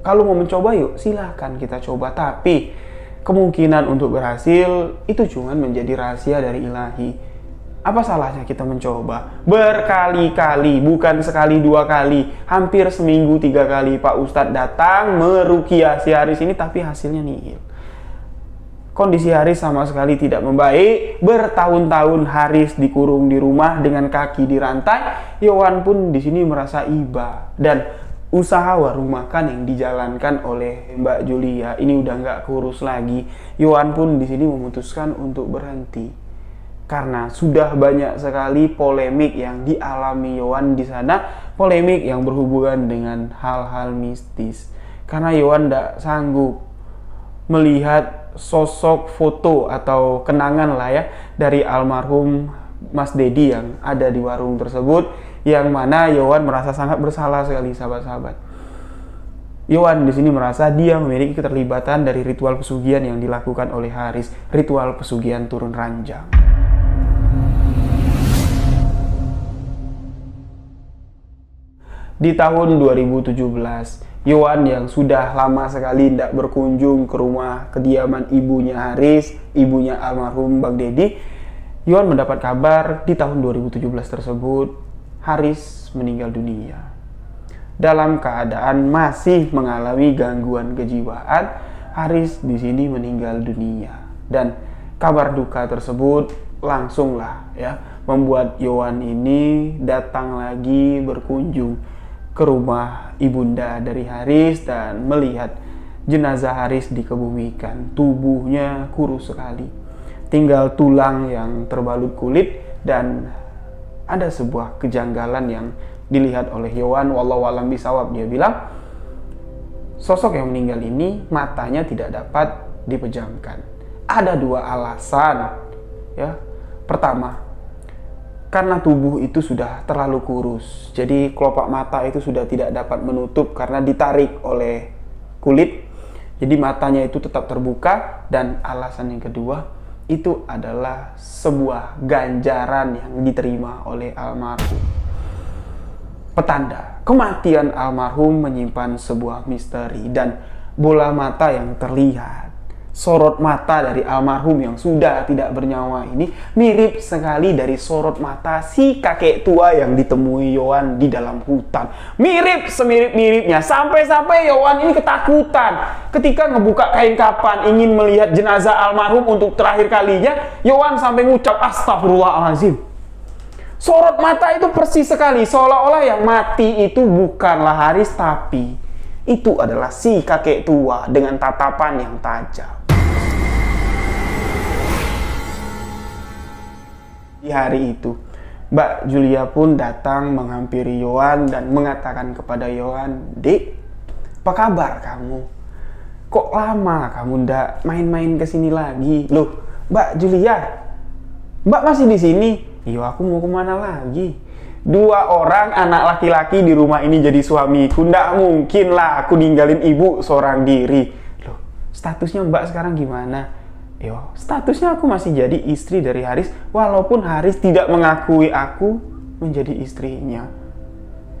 Kalau mau mencoba yuk silahkan kita coba, tapi kemungkinan untuk berhasil itu cuma menjadi rahasia dari ilahi. Apa salahnya kita mencoba berkali-kali, bukan sekali dua kali, hampir seminggu 3 kali Pak Ustadz datang meruqyah si Haris ini, tapi hasilnya nihil. Kondisi Haris sama sekali tidak membaik. Bertahun-tahun Haris dikurung di rumah dengan kaki dirantai. Yowan pun di sini merasa iba, dan usaha warung makan yang dijalankan oleh Mbak Julia ini udah nggak kurus lagi. Yowan pun di sini memutuskan untuk berhenti karena sudah banyak sekali polemik yang dialami Yowan di sana, polemik yang berhubungan dengan hal-hal mistis. Karena Yowan nggak sanggup melihat sosok foto atau kenangan lah ya dari almarhum Mas Dedi yang ada di warung tersebut, yang mana Yowan merasa sangat bersalah sekali, sahabat-sahabat. Yowan di sini merasa dia memiliki keterlibatan dari ritual pesugihan yang dilakukan oleh Haris, ritual pesugihan turun ranjang. Di tahun 2017, Yowan yang sudah lama sekali tidak berkunjung ke rumah kediaman ibunya Haris, ibunya almarhum Bang Dedi, Yowan mendapat kabar di tahun 2017 tersebut Haris meninggal dunia. Dalam keadaan masih mengalami gangguan kejiwaan, Haris di sini meninggal dunia. Dan kabar duka tersebut langsunglah ya membuat Yowan ini datang lagi berkunjung ke rumah ibunda dari Haris dan melihat jenazah Haris dikebumikan. Tubuhnya kurus sekali, tinggal tulang yang terbalut kulit, dan ada sebuah kejanggalan yang dilihat oleh Yowan. Wallahu a'lam bishawab, dia bilang sosok yang meninggal ini matanya tidak dapat dipejamkan. Ada 2 alasan ya. Pertama, karena tubuh itu sudah terlalu kurus, jadi kelopak mata itu sudah tidak dapat menutup karena ditarik oleh kulit, jadi matanya itu tetap terbuka. Dan alasan yang kedua, itu adalah sebuah ganjaran yang diterima oleh almarhum. Petanda kematian almarhum menyimpan sebuah misteri, dan bola mata yang terlihat, sorot mata dari almarhum yang sudah tidak bernyawa ini mirip sekali dari sorot mata si kakek tua yang ditemui Yowan di dalam hutan. Mirip semirip-miripnya, sampai-sampai Yowan ini ketakutan ketika ngebuka kain kafan ingin melihat jenazah almarhum untuk terakhir kalinya. Yowan sampai ngucap astagfirullahaladzim. Sorot mata itu persis sekali, seolah-olah yang mati itu bukanlah Haris, tapi itu adalah si kakek tua dengan tatapan yang tajam. Di hari itu, Mbak Julia pun datang menghampiri Yohan dan mengatakan kepada Yohan, "Dek, apa kabar kamu? Kok lama kamu ndak main-main kesini lagi?" "Loh, Mbak Julia, Mbak masih di sini?" "Iya, aku mau kemana lagi? 2 orang anak laki-laki di rumah ini jadi suamiku. Ndak mungkin lah aku ninggalin ibu seorang diri." "Loh, statusnya Mbak sekarang gimana?" "Yo, statusnya aku masih jadi istri dari Haris, walaupun Haris tidak mengakui aku menjadi istrinya."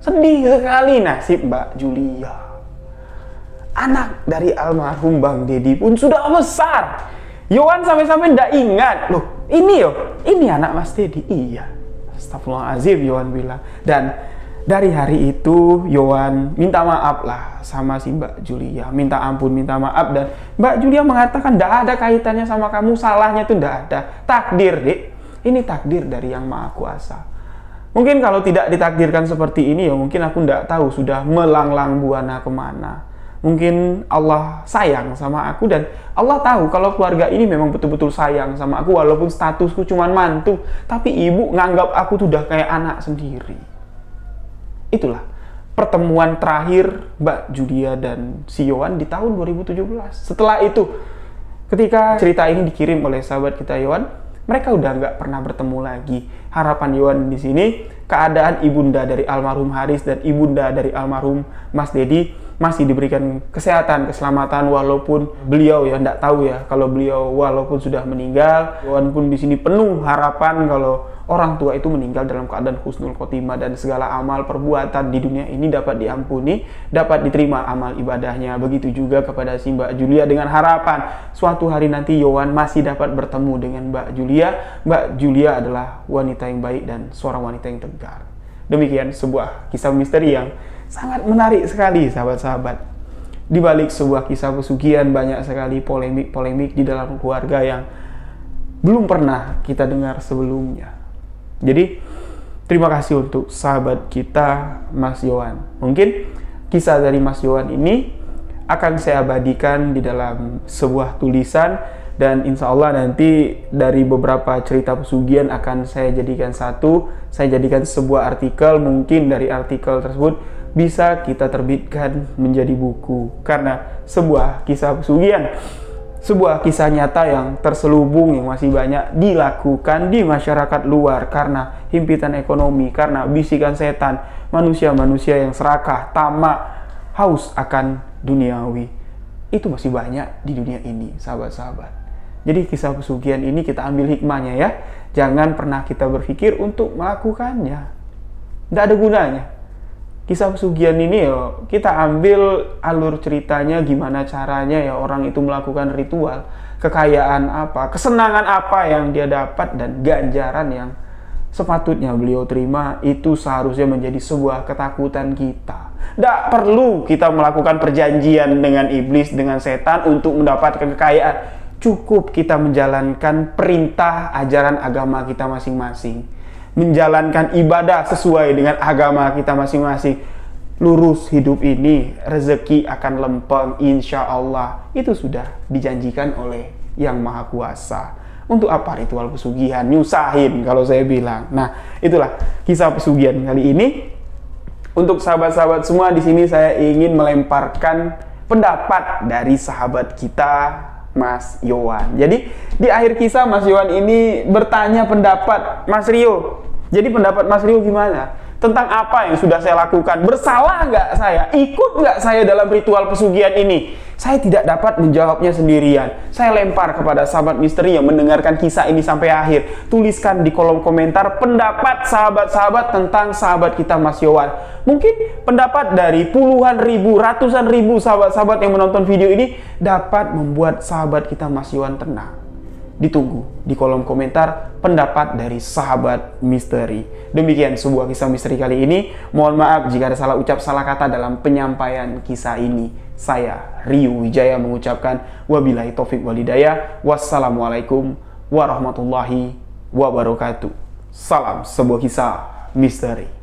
Sedih sekali nasib Mbak Julia. Anak dari almarhum Bang Dedi pun sudah besar. Yohan sampai-sampai ndak ingat. "Loh, ini anak Mas Dedi." "Iya." Astagfirullahaladzim, Yohan bilang. Dan dari hari itu Yohan minta maaf lah sama si Mbak Julia, minta ampun, minta maaf, dan Mbak Julia mengatakan ndak ada kaitannya sama kamu, salahnya tuh ndak ada. Takdir, Dek. Ini takdir dari Yang Maha Kuasa. Mungkin kalau tidak ditakdirkan seperti ini, ya mungkin aku ndak tahu sudah melanglang buana kemana. Mungkin Allah sayang sama aku dan Allah tahu kalau keluarga ini memang betul-betul sayang sama aku, walaupun statusku cuman mantu, tapi ibu nganggap aku tuh udah kayak anak sendiri. Itulah pertemuan terakhir Mbak Julia dan si Yohan di tahun 2017. Setelah itu, ketika cerita ini dikirim oleh sahabat kita Yohan, mereka udah nggak pernah bertemu lagi. Harapan Yohan di sini, keadaan ibunda dari almarhum Haris dan ibunda dari almarhum Mas Dedi masih diberikan kesehatan, keselamatan, walaupun beliau ya nggak tahu ya kalau beliau walaupun sudah meninggal. Yohan pun di sini penuh harapan kalau orang tua itu meninggal dalam keadaan husnul khotimah dan segala amal perbuatan di dunia ini dapat diampuni, dapat diterima amal ibadahnya. Begitu juga kepada si Mbak Julia dengan harapan suatu hari nanti Yohan masih dapat bertemu dengan Mbak Julia. Mbak Julia adalah wanita yang baik dan seorang wanita yang tegar. Demikian sebuah kisah misteri yang sangat menarik sekali, sahabat-sahabat. Di balik sebuah kisah pesugihan banyak sekali polemik-polemik di dalam keluarga yang belum pernah kita dengar sebelumnya. Jadi, terima kasih untuk sahabat kita Mas Yohan. Mungkin kisah dari Mas Yohan ini akan saya abadikan di dalam sebuah tulisan, dan insya Allah nanti dari beberapa cerita pesugihan akan saya jadikan saya jadikan sebuah artikel. Mungkin dari artikel tersebut bisa kita terbitkan menjadi buku, karena sebuah kisah pesugihan, sebuah kisah nyata yang terselubung yang masih banyak dilakukan di masyarakat luar karena himpitan ekonomi, karena bisikan setan, manusia-manusia yang serakah, tamak, haus akan duniawi. Itu masih banyak di dunia ini, sahabat-sahabat. Jadi kisah pesugihan ini kita ambil hikmahnya ya. Jangan pernah kita berpikir untuk melakukannya. Tidak ada gunanya. Kisah pesugihan ini ya kita ambil alur ceritanya, gimana caranya ya orang itu melakukan ritual, kekayaan apa, kesenangan apa yang dia dapat, dan ganjaran yang sepatutnya beliau terima. Itu seharusnya menjadi sebuah ketakutan kita. Tidak perlu kita melakukan perjanjian dengan iblis, dengan setan untuk mendapatkan kekayaan. Cukup kita menjalankan perintah ajaran agama kita masing-masing, menjalankan ibadah sesuai dengan agama kita masing-masing. Lurus hidup ini, rezeki akan lempeng insya Allah. Itu sudah dijanjikan oleh Yang Maha Kuasa. Untuk apa ritual pesugihan? Nyusahin kalau saya bilang. Nah, itulah kisah pesugihan kali ini. Untuk sahabat-sahabat semua, di sini saya ingin melemparkan pendapat dari sahabat kita Mas Yohan. Jadi di akhir kisah Mas Yohan ini bertanya pendapat Mas Rio. Jadi pendapat Mas Rio gimana? Tentang apa yang sudah saya lakukan? Bersalah nggak saya? Ikut nggak saya dalam ritual pesugihan ini? Saya tidak dapat menjawabnya sendirian. Saya lempar kepada sahabat misteri yang mendengarkan kisah ini sampai akhir. Tuliskan di kolom komentar pendapat sahabat-sahabat tentang sahabat kita Mas Yohan. Mungkin pendapat dari puluhan ribu, ratusan ribu sahabat-sahabat yang menonton video ini dapat membuat sahabat kita Mas Yohan tenang. Ditunggu di kolom komentar pendapat dari sahabat misteri. Demikian sebuah kisah misteri kali ini. Mohon maaf jika ada salah ucap, salah kata dalam penyampaian kisah ini. Saya Rio Wijaya mengucapkan wabillahi taufik walhidayah. Wassalamualaikum warahmatullahi wabarakatuh. Salam sebuah kisah misteri.